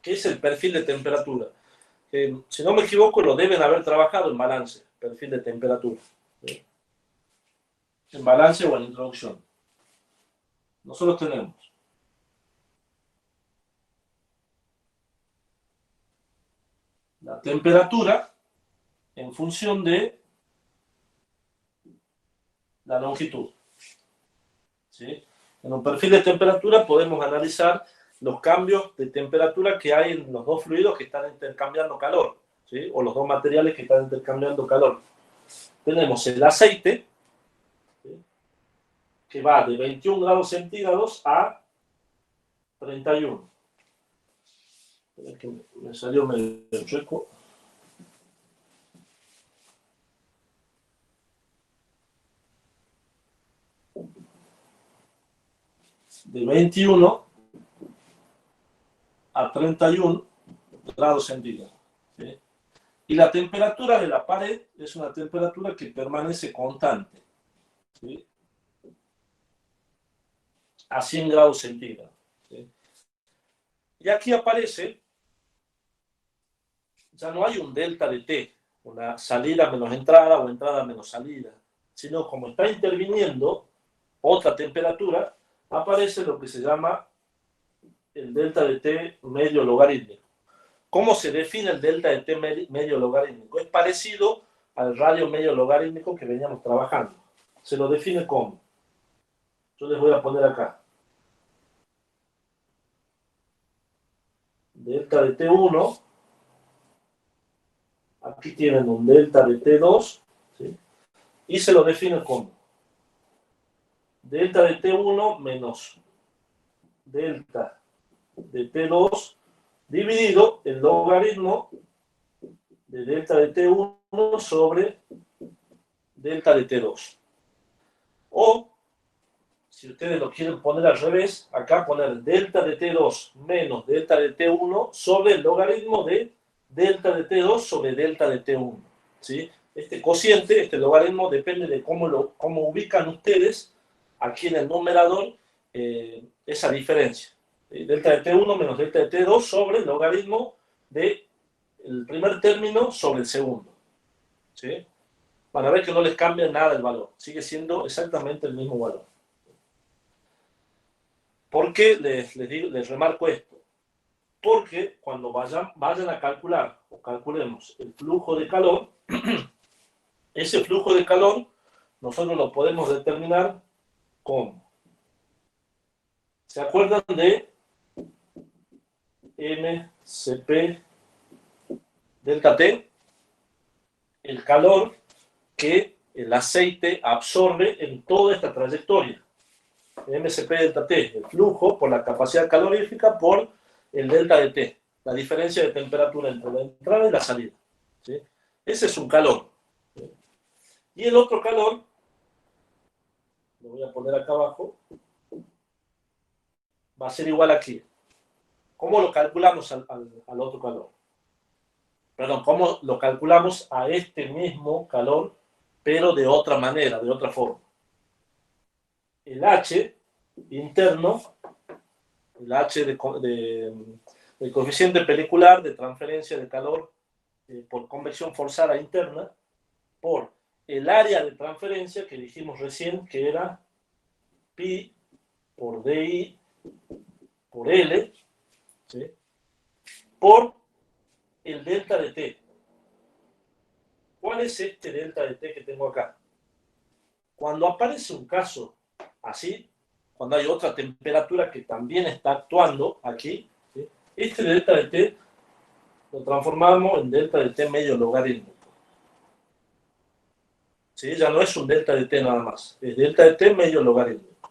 que es el perfil de temperatura. Si no me equivoco, lo deben haber trabajado en balance, perfil de temperatura. ¿Sí? En balance o en introducción. Nosotros tenemos la temperatura en función de la longitud. ¿Sí? En un perfil de temperatura podemos analizar los cambios de temperatura que hay en los dos fluidos que están intercambiando calor, ¿sí? O los dos materiales que están intercambiando calor. Tenemos el aceite, ¿sí? Que va de 21 grados centígrados a 31. Es que me salió medio chueco. De 21 a 31 grados centígrados. ¿Sí? Y la temperatura de la pared es una temperatura que permanece constante. ¿Sí? A 100 grados centígrados. ¿Sí? Y aquí aparece, ya no hay un delta de T, una salida menos entrada o entrada menos salida, sino como está interviniendo otra temperatura, aparece lo que se llama el delta de T medio logarítmico. ¿Cómo se define el delta de T medio logarítmico? Es parecido al radio medio logarítmico que veníamos trabajando. Se lo define como. Yo les voy a poner acá. Delta de T1 Aquí tienen un delta de T2, ¿sí? Y se lo define como delta de T1 menos delta de T2 dividido el logaritmo de delta de T1 sobre delta de T2. O, si ustedes lo quieren poner al revés, acá poner delta de T2 menos delta de T1 sobre el logaritmo de delta de T2 sobre delta de T1. ¿Sí? Este cociente, este logaritmo, depende de cómo ubican ustedes aquí en el numerador esa diferencia. Delta de T1 menos delta de T2 sobre el logaritmo del primer término sobre el segundo. ¿Sí? Van a ver que no les cambia nada el valor. Sigue siendo exactamente el mismo valor. ¿Por qué les remarco esto? Porque cuando vayan a calcular o calculemos el flujo de calor, ese flujo de calor nosotros lo podemos determinar como. ¿Se acuerdan de MCP delta T? El calor que el aceite absorbe en toda esta trayectoria. MCP delta T, el flujo por la capacidad calorífica por el delta de T, la diferencia de temperatura entre la entrada y la salida. ¿Sí? Ese es un calor. ¿Sí? Y el otro calor, lo voy a poner acá abajo, va a ser igual aquí. ¿Cómo lo calculamos al otro calor? Perdón, ¿cómo lo calculamos a este mismo calor, pero de otra manera, de otra forma? El H interno, el H del coeficiente pelicular de transferencia de calor por convección forzada interna, por el área de transferencia que dijimos recién que era pi por DI por L, ¿sí? Por el delta de T. ¿Cuál es este delta de T que tengo acá? Cuando aparece un caso así, cuando hay otra temperatura que también está actuando aquí, ¿sí? Este delta de T lo transformamos en delta de T medio logarítmico. ¿Sí? Ya no es un delta de T nada más, es delta de T medio logarítmico.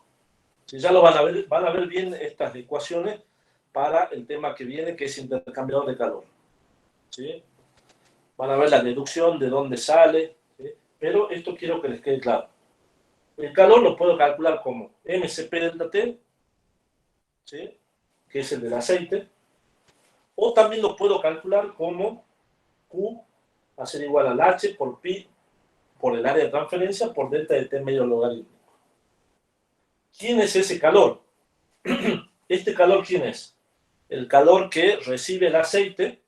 ¿Sí? Ya lo van a ver bien estas ecuaciones para el tema que viene, que es intercambiador de calor. ¿Sí? Van a ver la deducción de dónde sale, ¿sí? Pero esto quiero que les quede claro. El calor lo puedo calcular como MCP delta T, ¿sí? Que es el del aceite, o también lo puedo calcular como Q va a ser igual al H por pi por el área de transferencia por delta de T medio logarítmico. ¿Quién es ese calor? ¿Este calor quién es? El calor que recibe el aceite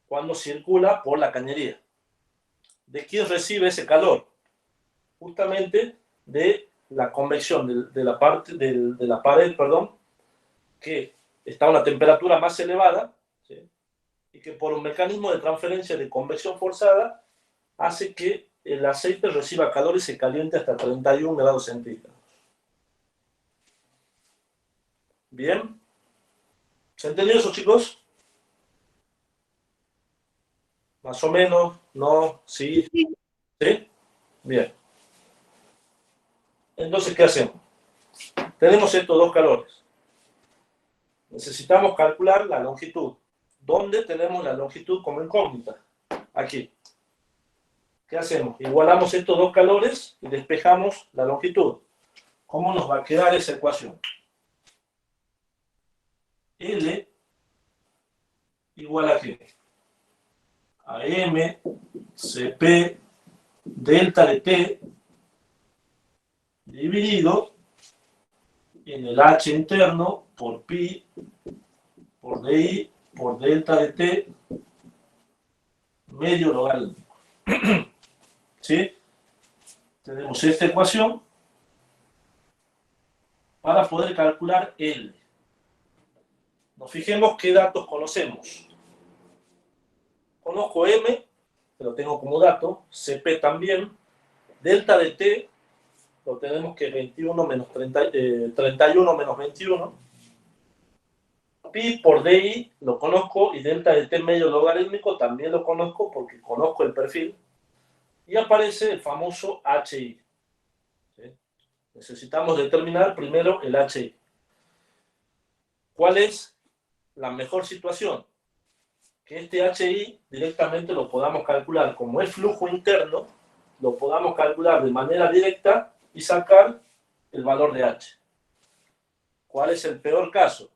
cuando circula por la cañería. ¿De quién recibe ese calor? Justamente de la convección de la pared, que está a una temperatura más elevada, ¿sí? Y que por un mecanismo de transferencia de convección forzada hace que el aceite reciba calor y se caliente hasta 31 grados centígrados. ¿Bien? ¿Se entendió eso, chicos? ¿Más o menos? ¿No? ¿Sí? ¿Sí? Bien. Entonces, ¿qué hacemos? Tenemos estos dos calores. Necesitamos calcular la longitud. ¿Dónde tenemos la longitud como incógnita? Aquí. ¿Qué hacemos? Igualamos estos dos calores y despejamos la longitud. ¿Cómo nos va a quedar esa ecuación? L igual a ¿qué? A M, CP, delta de T, dividido en el H interno por pi, por DI, por delta de T, medio logarítmico. ¿Sí? Tenemos esta ecuación para poder calcular L. Nos fijemos qué datos conocemos. Conozco M, que lo tengo como dato, CP también, delta de T, lo tenemos que 21 menos 31 menos 21, pi por di lo conozco y delta de t medio logarítmico también lo conozco porque conozco el perfil. Y aparece el famoso HI. ¿Sí? Necesitamos determinar primero el HI. ¿Cuál es la mejor situación? Que este HI directamente lo podamos calcular. Como es flujo interno, lo podamos calcular de manera directa y sacar el valor de H. ¿Cuál es el peor caso?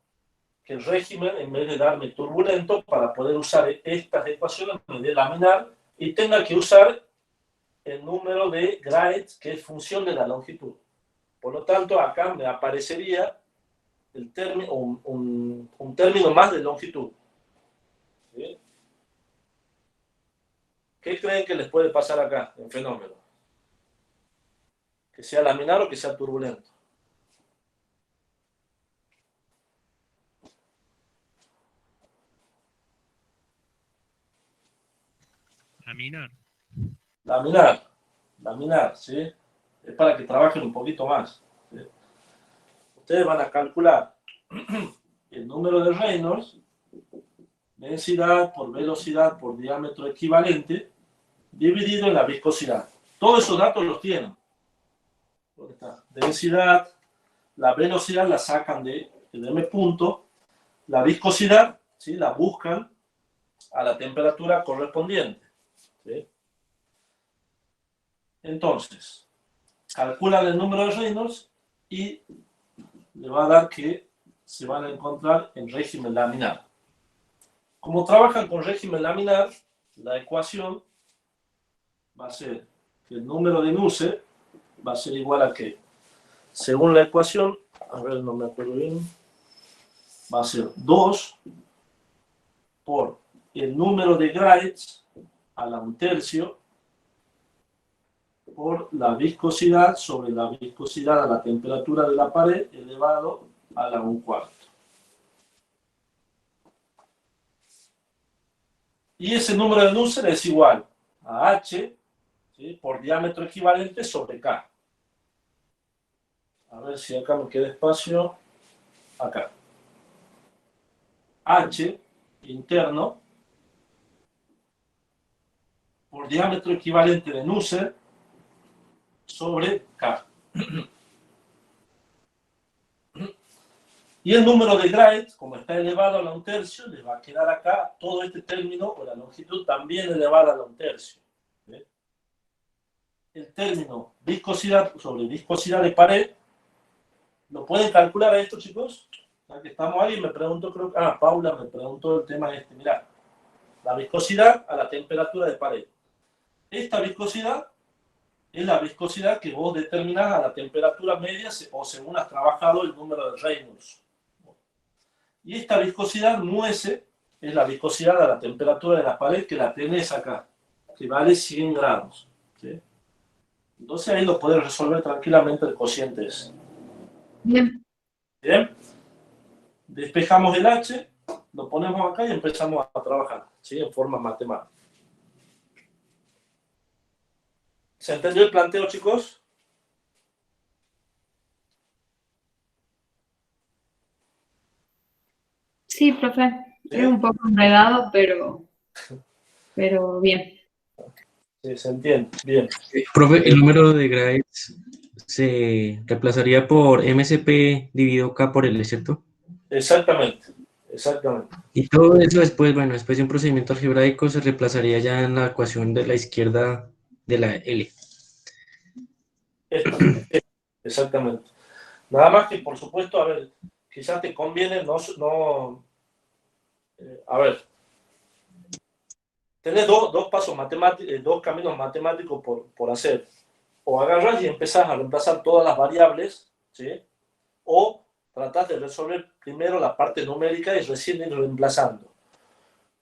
Que el régimen, en vez de darme turbulento, para poder usar estas ecuaciones, me dé laminar y tenga que usar el número de Graetz, que es función de la longitud. Por lo tanto, acá me aparecería el término, un término más de longitud. ¿Sí? ¿Qué creen que les puede pasar acá en fenómeno? Que sea laminar o que sea turbulento. Laminar. Laminar, ¿sí? Es para que trabajen un poquito más. ¿Sí? Ustedes van a calcular el número de Reynolds, densidad por velocidad por diámetro equivalente, dividido en la viscosidad. Todos esos datos los tienen. ¿Dónde está? Densidad, la velocidad la sacan de m punto, la viscosidad, ¿sí? La buscan a la temperatura correspondiente. ¿Sí? Entonces, calculan el número de Reynolds y le va a dar que se van a encontrar en régimen laminar. Como trabajan con régimen laminar, la ecuación va a ser que el número de Nusselt va a ser igual a que, según la ecuación, a ver, no me acuerdo bien, va a ser 2 por el número de Graetz a la 1/3 por la viscosidad sobre la viscosidad a la temperatura de la pared elevado a la 1/4. Y ese número de Nusselt es igual a H, ¿sí? Por diámetro equivalente sobre K. A ver si acá me queda espacio. Acá. H interno por diámetro equivalente de Nusselt sobre K. Y el número de Graetz, como está elevado a la 1/3, le va a quedar acá todo este término, o la longitud también elevada a la 1/3. ¿Sí? El término viscosidad sobre viscosidad de pared, ¿lo pueden calcular a esto, chicos? Ya que estamos ahí, me pregunto, creo que... Paula me preguntó el tema este. Mirá, la viscosidad a la temperatura de pared. Esta viscosidad es la viscosidad que vos determinás a la temperatura media o según has trabajado el número de Reynolds. Y esta viscosidad muese es la viscosidad a la temperatura de la pared que la tenés acá, que vale 100 grados. ¿Sí? Entonces ahí lo podés resolver tranquilamente el cociente ese. Bien. Bien. Despejamos el H, lo ponemos acá y empezamos a trabajar, ¿sí? En forma matemática. ¿Se entendió el planteo, chicos? Sí, profe. ¿Sí? Es un poco enredado, pero bien. Sí, se entiende. Bien. Profe, el número de Graetz se reemplazaría por MCP dividido K por L, ¿cierto? Exactamente. Exactamente. Y todo eso después, bueno, después de un procedimiento algebraico se reemplazaría ya en la ecuación de la izquierda de la L. Exactamente. Nada más que, por supuesto, a ver, quizás te conviene a ver, tenés dos pasos matemáticos, dos caminos matemáticos por hacer. O agarrás y empezás a reemplazar todas las variables, ¿sí? O tratás de resolver primero la parte numérica y recién ir reemplazando.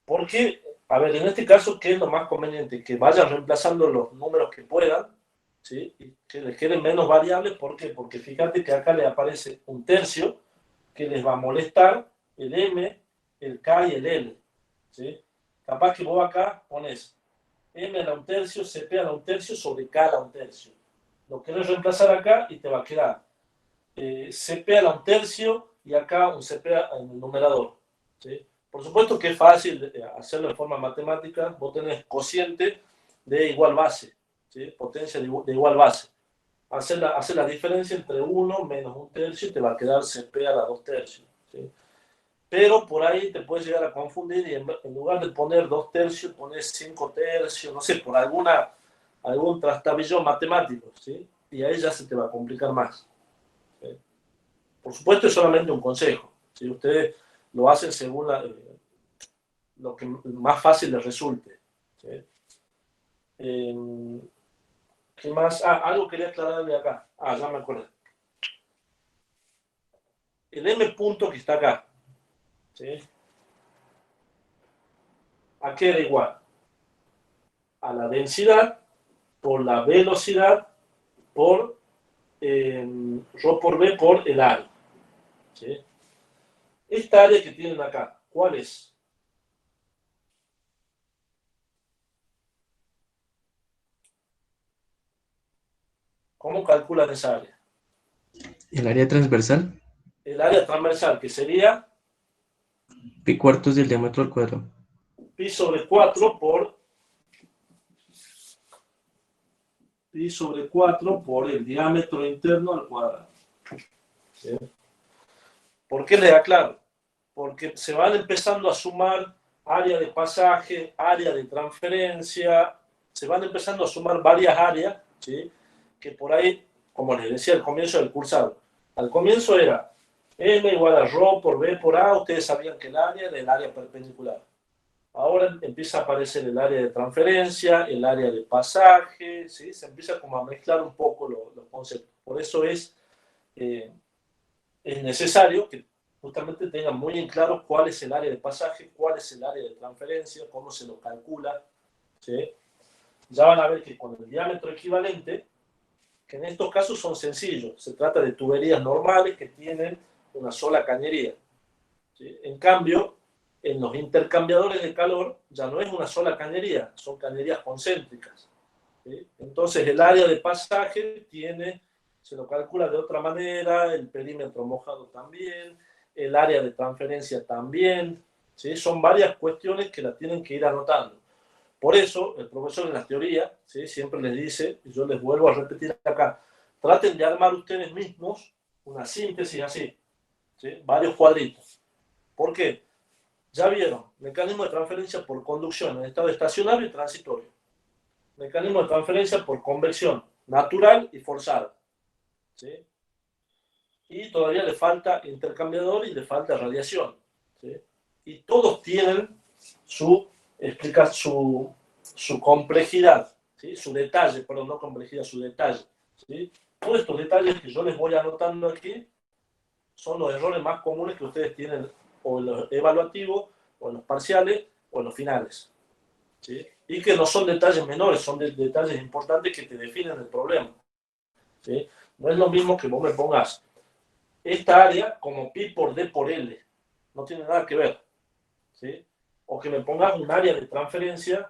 Porque, a ver, en este caso, ¿qué es lo más conveniente? Que vayan reemplazando los números que puedan, ¿sí? Y que les queden menos variables. ¿Por qué? Porque fíjate que acá les aparece 1/3 que les va a molestar el M, el K y el L, ¿sí? Capaz que vos acá pones M a la 1/3, CP a la 1/3 sobre K a la 1/3. Lo querés reemplazar acá y te va a quedar CP a la 1/3 y acá un CP en el numerador. ¿sí? Por supuesto que es fácil hacerlo de forma matemática. Vos tenés cociente de igual base, ¿sí? Potencia de igual base. Hacer la diferencia entre 1 menos 1/3 te va a quedar CP a la 2/3, ¿sí? Pero por ahí te puedes llegar a confundir y en lugar de poner 2/3 pones 5/3, no sé, por algún trastabillón matemático, ¿sí? Y ahí ya se te va a complicar más, ¿sí? Por supuesto es solamente un consejo, ¿sí? Ustedes lo hacen según lo que más fácil les resulte, ¿sí? ¿Qué más? Algo quería aclararle acá. Ya me acuerdo. El M punto que está acá, ¿sí? ¿A qué era igual? A la densidad por la velocidad por ρ por B por el área, ¿sí? Esta área que tienen acá, ¿cuál es? ¿Cómo calculan esa área? El área transversal, El área transversal, que sería pi cuartos del diámetro al cuadrado. pi sobre 4 por el diámetro interno al cuadrado, ¿sí? ¿Por qué les aclaro? Porque se van empezando a sumar área de pasaje, área de transferencia, se van empezando a sumar varias áreas, ¿sí? Que por ahí, como les decía al comienzo del cursado, al comienzo era M igual a ρ por B por A, ustedes sabían que el área era el área perpendicular. Ahora empieza a aparecer el área de transferencia, el área de pasaje, ¿sí? Se empieza como a mezclar un poco los conceptos. Por eso es necesario que justamente tengan muy en claro cuál es el área de pasaje, cuál es el área de transferencia, cómo se lo calcula, ¿sí? Ya van a ver que con el diámetro equivalente, que en estos casos son sencillos, se trata de tuberías normales que tienen una sola cañería, ¿sí? En cambio, en los intercambiadores de calor ya no es una sola cañería, son cañerías concéntricas, ¿sí? Entonces el área de pasaje se lo calcula de otra manera, el perímetro mojado también, el área de transferencia también, ¿sí? Son varias cuestiones que la tienen que ir anotando. Por eso el profesor en la teoría, ¿sí? Siempre les dice, y yo les vuelvo a repetir acá, traten de armar ustedes mismos una síntesis así, ¿sí? Varios cuadritos. ¿Por qué? Ya vieron, mecanismo de transferencia por conducción en estado estacionario y transitorio. Mecanismo de transferencia por convección natural y forzada, ¿sí? Y todavía le falta intercambiador y le falta radiación, ¿sí? Y todos tienen su complejidad, ¿sí? Su detalle, perdón, no complejidad, su detalle, ¿sí? Todos estos detalles que yo les voy anotando aquí son los errores más comunes que ustedes tienen o en los evaluativos, o en los parciales, o en los finales, ¿sí? Y que no son detalles menores, son detalles importantes que te definen el problema, ¿sí? No es lo mismo que vos me pongas esta área como pi por d por L, no tiene nada que ver, ¿sí? O que me pongas un área de transferencia,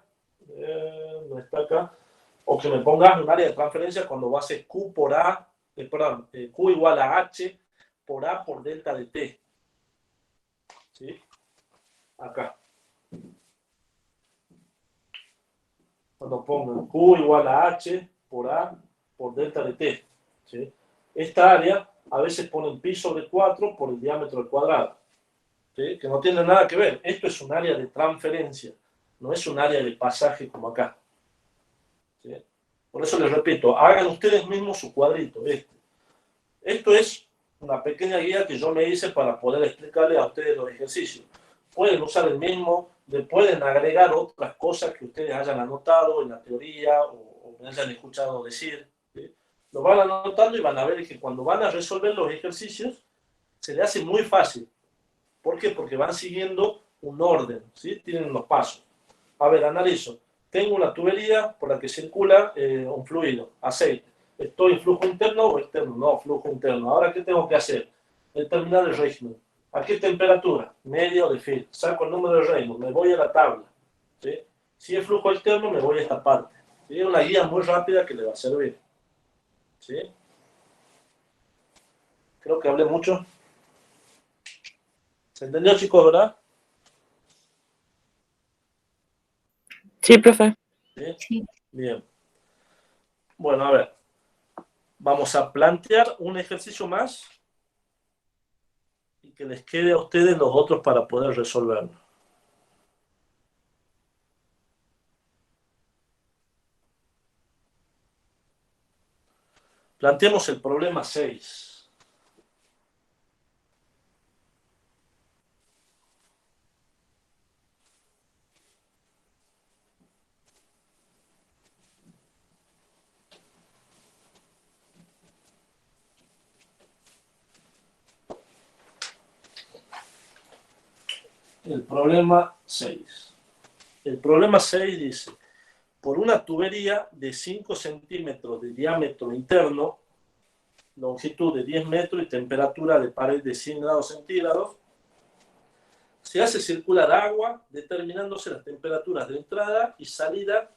no está acá, o que me pongas un área de transferencia cuando va a ser Q por A, Q igual a H por A por delta de T, ¿sí? Acá. Cuando pongo Q igual a H por A por delta de T, ¿sí? Esta área a veces ponen pi sobre 4 por el diámetro del cuadrado, ¿sí? Que no tiene nada que ver. Esto es un área de transferencia, no es un área de pasaje como acá, ¿sí? Por eso les repito, hagan ustedes mismos su cuadrito. Esto es una pequeña guía que yo me hice para poder explicarles a ustedes los ejercicios. Pueden usar el mismo, le pueden agregar otras cosas que ustedes hayan anotado en la teoría o me hayan escuchado decir, ¿sí? Lo van anotando y van a ver que cuando van a resolver los ejercicios se les hace muy fácil. ¿Por qué? Porque van siguiendo un orden, ¿sí? Tienen los pasos. A ver, analizo. Tengo una tubería por la que circula un fluido, aceite. ¿Estoy en flujo interno o externo? No, flujo interno. Ahora, ¿qué tengo que hacer? Determinar el régimen. ¿A qué temperatura? Media o de Field. Saco el número de Reynolds, me voy a la tabla, ¿sí? Si es flujo externo, me voy a esta parte, ¿sí? Es una guía muy rápida que le va a servir, ¿sí? Creo que hablé mucho. ¿Se entendió, chicos, verdad? Sí, profe. ¿Sí? Sí. Bien. Bueno, a ver. Vamos a plantear un ejercicio más y que les quede a ustedes los otros para poder resolverlo. Planteemos el problema 6. El problema 6. El problema 6 dice, por una tubería de 5 centímetros de diámetro interno, longitud de 10 metros y temperatura de pared de 100 grados centígrados, se hace circular agua determinándose las temperaturas de entrada y salida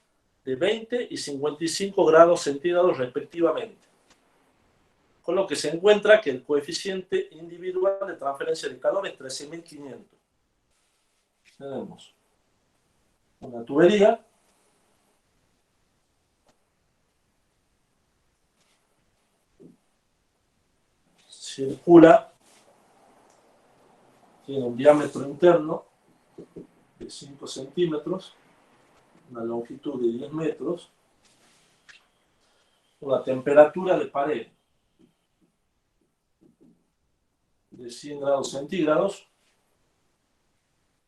de 20 y 55 grados centígrados respectivamente. Con lo que se encuentra que el coeficiente individual de transferencia de calor es 13.500. Tenemos una tubería circula, tiene un diámetro interno de 5 centímetros, una longitud de 10 metros, una temperatura de pared de 100 grados centígrados,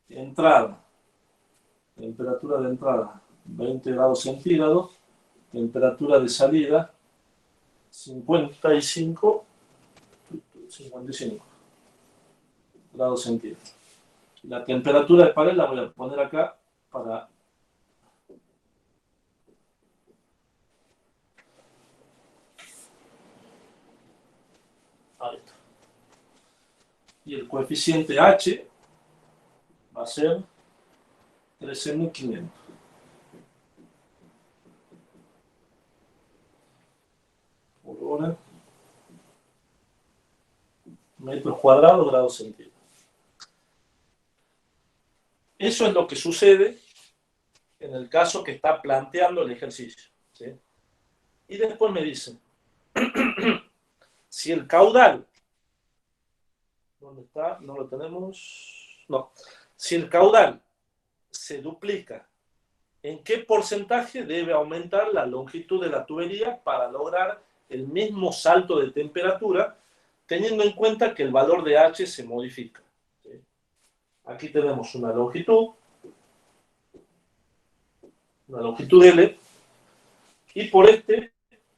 entrada, temperatura de entrada 20 grados centígrados, temperatura de salida 55 grados centígrados. La temperatura de pared la voy a poner acá para ahí está. Y el coeficiente H va a ser 13.500. Por hora, metros cuadrados, grados centígrados. Eso es lo que sucede en el caso que está planteando el ejercicio, ¿sí? Y después me dicen, si el caudal, ¿dónde está? No lo tenemos, no. Si el caudal se duplica, ¿en qué porcentaje debe aumentar la longitud de la tubería para lograr el mismo salto de temperatura, teniendo en cuenta que el valor de H se modifica? ¿Sí? Aquí tenemos una longitud L, y por este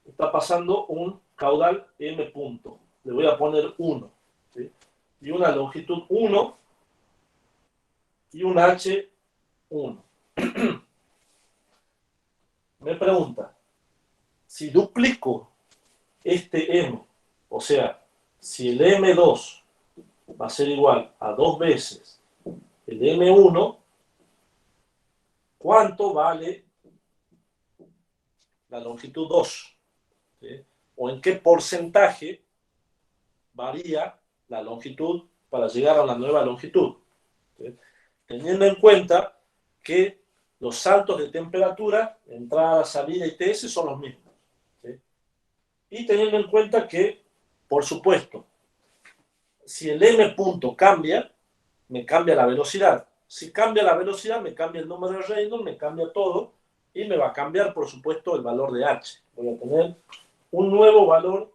está pasando un caudal M punto. Le voy a poner 1. ¿Sí? Y una longitud 1 y un H 1. Me pregunta, si duplico este M, o sea, si el M2 va a ser igual a 2 veces el M1, ¿cuánto vale la longitud 2? ¿Sí? ¿O en qué porcentaje varía la longitud para llegar a la nueva longitud? ¿Sí? Teniendo en cuenta que los saltos de temperatura, entrada, salida y TS son los mismos. ¿Sí? Y teniendo en cuenta que, por supuesto, si el M punto cambia, me cambia la velocidad. Si cambia la velocidad, me cambia el número de Reynolds, me cambia todo y me va a cambiar, por supuesto, el valor de H. Voy a tener un nuevo valor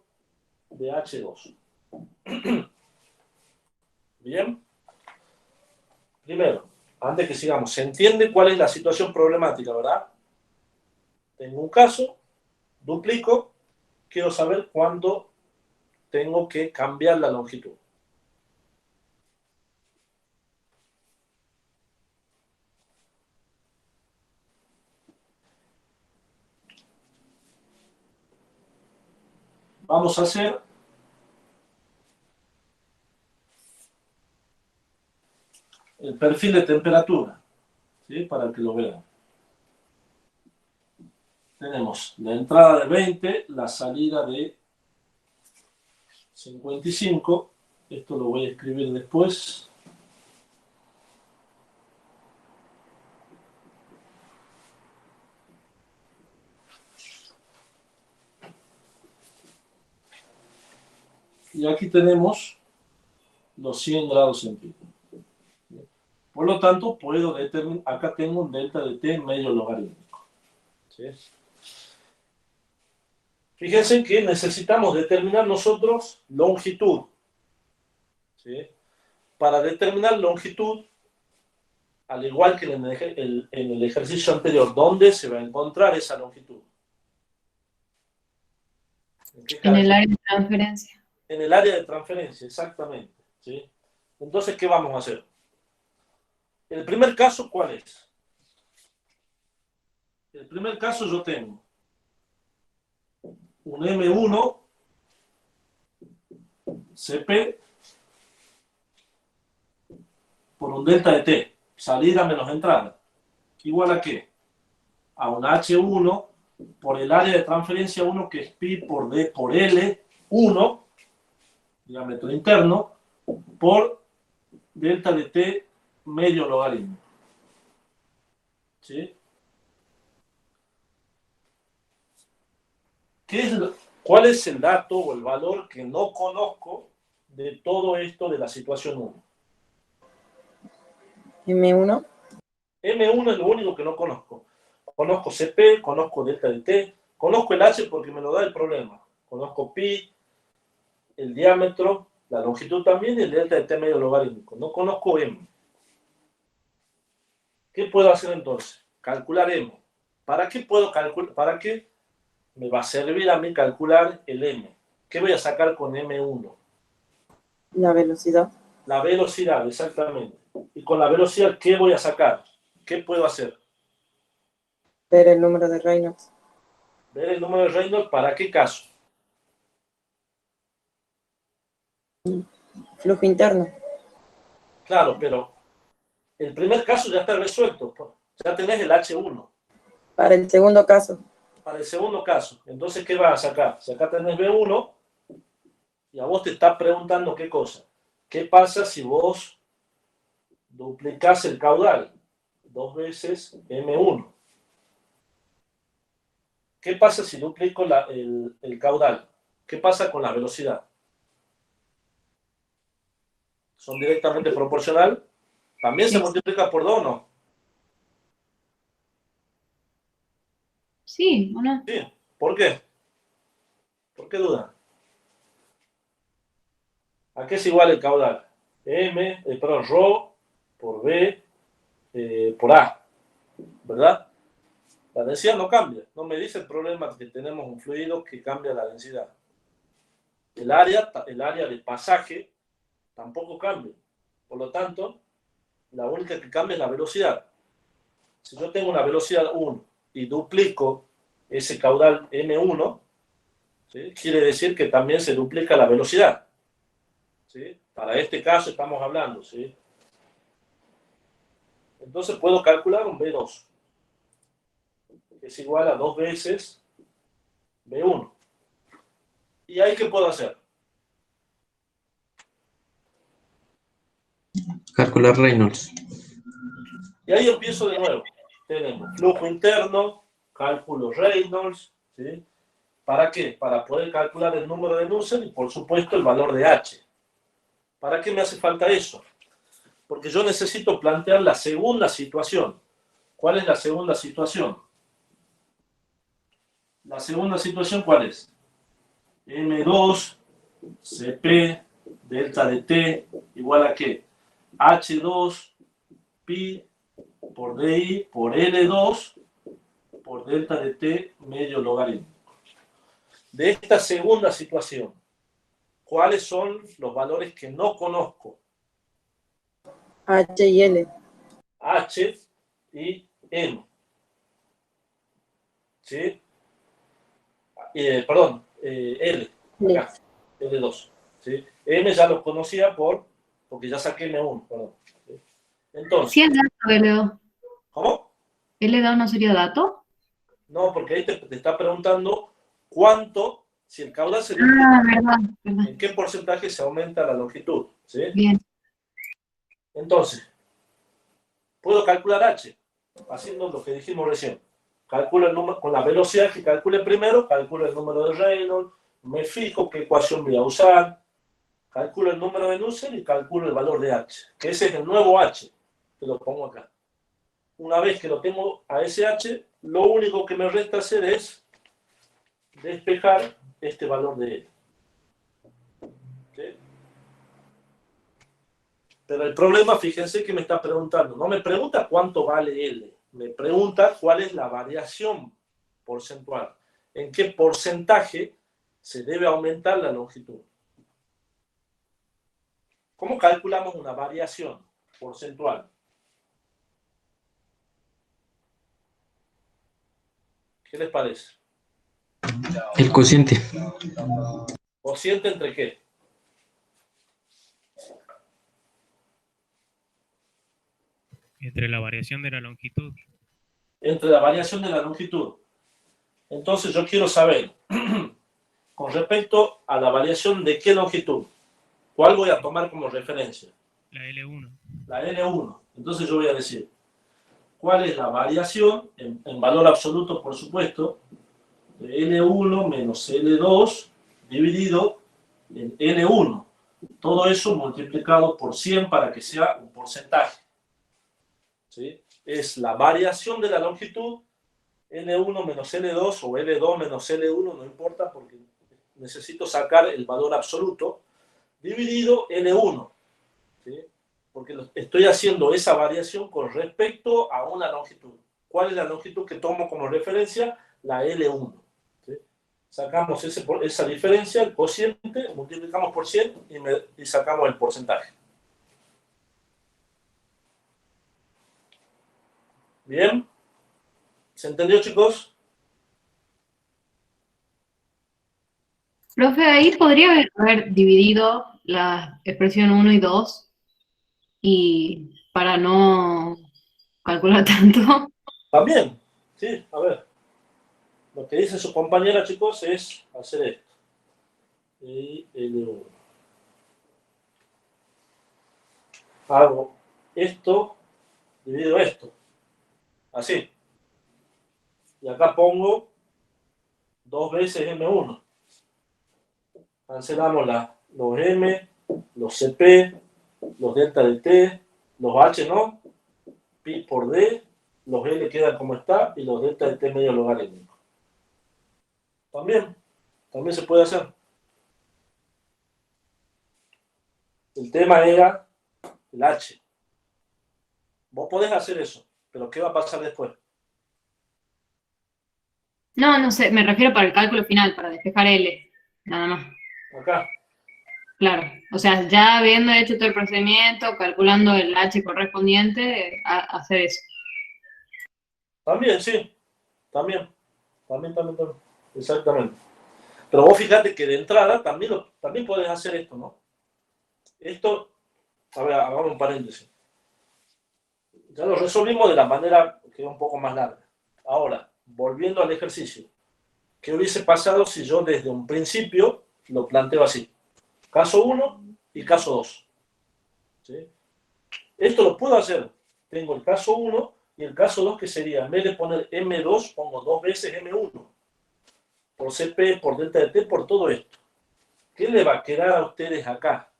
de H2. Bien. Primero, antes que sigamos, se entiende cuál es la situación problemática, ¿verdad? Tengo un caso, duplico, quiero saber cuándo tengo que cambiar la longitud. Vamos a hacer el perfil de temperatura, ¿sí? Para que lo vean. Tenemos la entrada de 20, la salida de 55. Esto lo voy a escribir después. y aquí tenemos los 100 grados centígrados. Por lo tanto, puedo determinar, acá tengo un delta de t medio logarítmico. ¿Sí? Fíjense que necesitamos determinar nosotros longitud. ¿Sí? Para determinar longitud, al igual que en el ejercicio anterior, ¿dónde se va a encontrar esa longitud? En el área de transferencia. En el área de transferencia, exactamente. ¿Sí? Entonces, ¿qué vamos a hacer? El primer caso, ¿cuál es? El primer caso yo tengo un M1 CP por un delta de T, salida menos entrada, igual a qué? A un H1 por el área de transferencia 1, que es pi por D por L1, diámetro interno, por delta de T medio logaritmo. ¿Sí? ¿Cuál es el dato o el valor que no conozco de todo esto de la situación 1? M1. M1 es lo único que no conozco. Conozco CP, conozco delta de T, conozco el H porque me lo da el problema. Conozco pi, el diámetro, la longitud también y el delta de T medio logarítmico. No conozco M. ¿Qué puedo hacer entonces? Calcular M. ¿Para qué puedo calcular? ¿Para qué me va a servir a mí calcular el M? ¿Qué voy a sacar con M1? La velocidad. La velocidad, exactamente. Y con la velocidad, ¿qué voy a sacar? ¿Qué puedo hacer? Ver el número de Reynolds. Ver el número de Reynolds, ¿para qué caso? Flujo interno. Claro, pero el primer caso ya está resuelto. Ya tenés el H1. Para el segundo caso. Para el segundo caso. Entonces, ¿qué vas a sacar? Si acá tenés B1 y a vos te está preguntando qué cosa. ¿Qué pasa si vos duplicás el caudal? 2 veces M1. ¿Qué pasa si duplico el caudal? ¿Qué pasa con la velocidad? ¿Son directamente proporcional? ¿También se multiplica por 2 o no? Sí, ¿o no? Sí. ¿Por qué? ¿Por qué dudan? ¿A qué es igual el caudal? Rho por B por A. ¿Verdad? La densidad no cambia. No me dice el problema que tenemos un fluido que cambia la densidad. El área de pasaje tampoco cambia. Por lo tanto, la única que cambia es la velocidad. Si yo tengo una velocidad 1 y duplico ese caudal M1, ¿sí? Quiere decir que también se duplica la velocidad. ¿Sí? Para este caso estamos hablando. ¿Sí? Entonces puedo calcular un B2, que es igual a 2 veces B1. ¿Y ahí qué puedo hacer? Calcular Reynolds. Y ahí empiezo de nuevo. Tenemos flujo interno, cálculo Reynolds. ¿Sí? ¿Para qué? Para poder calcular el número de Nusselt y, por supuesto, el valor de H. ¿Para qué me hace falta eso? Porque yo necesito plantear la segunda situación. ¿Cuál es la segunda situación? La segunda situación, ¿cuál es? M2, CP, delta de T, igual a ¿qué? H2, pi, por DI, por L2, por delta de T, medio logarítmico. De esta segunda situación, ¿cuáles son los valores que no conozco? H y L. H y M. ¿Sí? L. Acá. L2. ¿Sí? M ya lo conocía porque ya saqué M1. Perdón. ¿Sí? Entonces. ¿Sí es dato L2? ¿Cómo? ¿L2 no sería dato? No, porque ahí te está preguntando cuánto, si el caudal se duplica, verdad. ¿en qué porcentaje se aumenta la longitud? ¿Sí? Bien. Entonces, puedo calcular H, haciendo lo que dijimos recién. Calculo el número, con la velocidad que calcule primero, calculo el número de Reynolds, me fijo qué ecuación voy a usar, calculo el número de Nusselt y calculo el valor de H, que ese es el nuevo H, que lo pongo acá. Una vez que lo tengo a ese H, lo único que me resta hacer es despejar este valor de L. ¿Sí? Pero el problema, fíjense que me está preguntando, no me pregunta cuánto vale L, me pregunta cuál es la variación porcentual, en qué porcentaje se debe aumentar la longitud. ¿Cómo calculamos una variación porcentual? ¿Qué les parece? El cociente. ¿Cociente entre qué? Entre la variación de la longitud. Entre la variación de la longitud. Entonces yo quiero saber, con respecto a la variación de qué longitud, ¿cuál voy a tomar como referencia? La L1. La L1. Entonces yo voy a decir, ¿cuál es la variación, en valor absoluto por supuesto, de L1 menos L2 dividido en L1? Todo eso multiplicado por 100 para que sea un porcentaje. ¿Sí? Es la variación de la longitud, L1 menos L2 o L2 menos L1, no importa porque necesito sacar el valor absoluto, dividido L1. ¿Sí? Porque estoy haciendo esa variación con respecto a una longitud. ¿Cuál es la longitud que tomo como referencia? La L1. ¿Sí? Sacamos esa diferencia, el cociente, multiplicamos por 100 y sacamos el porcentaje. ¿Bien? ¿Se entendió, chicos? Profe, ahí podría haber dividido la expresión 1 y 2 y para no calcular tanto. También, sí, a ver. Lo que dice su compañera, chicos, es hacer esto. Y L1. Hago esto, divido esto. Así. Y acá pongo 2 veces M1. Cancelamos los M, los CP, los delta de T, los H, ¿no? Pi por D, los L quedan como está y los delta de T medio logarítmico. También se puede hacer. El tema era el H. Vos podés hacer eso, pero ¿qué va a pasar después? No sé, me refiero para el cálculo final, para despejar L, nada más. Acá. Claro, o sea, ya habiendo hecho todo el procedimiento, calculando el H correspondiente, hacer eso. También, sí. También. Exactamente. Pero vos fíjate que de entrada también podés hacer esto, ¿no? Esto, a ver, hagamos un paréntesis. Ya lo resolvimos de la manera que es un poco más larga. Ahora, volviendo al ejercicio. ¿Qué hubiese pasado si yo desde un principio lo planteo así? Caso 1 y caso 2. ¿Sí? Esto lo puedo hacer. Tengo el caso 1 y el caso 2, que sería, en vez de poner M2, pongo 2 veces M1. Por CP, por delta de T, por todo esto. ¿Qué le va a quedar a ustedes acá?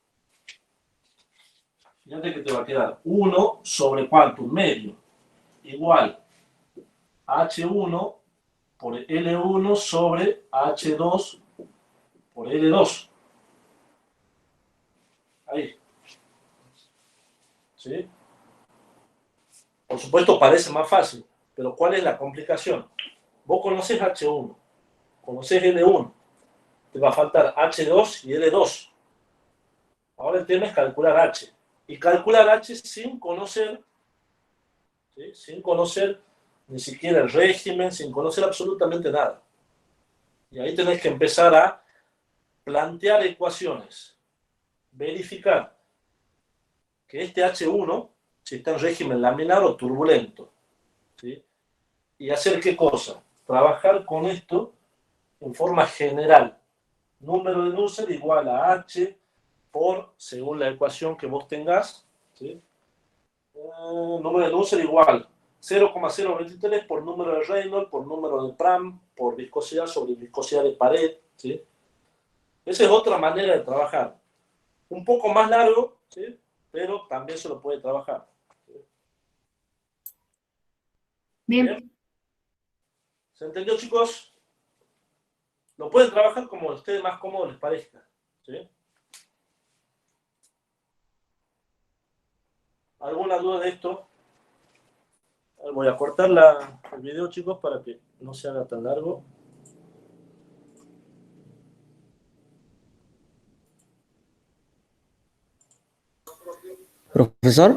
Fíjate que te va a quedar 1 sobre cuánto, medio, igual H1 por L1 sobre H2 por L2. Ahí. ¿Sí? Por supuesto parece más fácil, pero ¿cuál es la complicación? Vos conocés H1, conocés L1, te va a faltar H2 y L2. Ahora el tema es calcular H. Y calcular H sin conocer, ¿sí? Sin conocer ni siquiera el régimen, sin conocer absolutamente nada. Y ahí tenés que empezar a plantear ecuaciones, verificar que este H1, si está en régimen laminar o turbulento, ¿sí? Y hacer qué cosa, trabajar con esto en forma general. Número de Nusselt igual a H por, según la ecuación que vos tengas, ¿sí? Número de Nusselt igual 0,023 por número de Reynolds, por número de Pram, por viscosidad sobre viscosidad de pared, ¿sí? Esa es otra manera de trabajar. un poco más largo, ¿sí? Pero también se lo puede trabajar. Bien. ¿Se entendió, chicos? Lo pueden trabajar como a ustedes más cómodo les parezca, ¿sí? ¿Alguna duda de esto? Voy a cortar el video, chicos, para que no se haga tan largo. Profesor.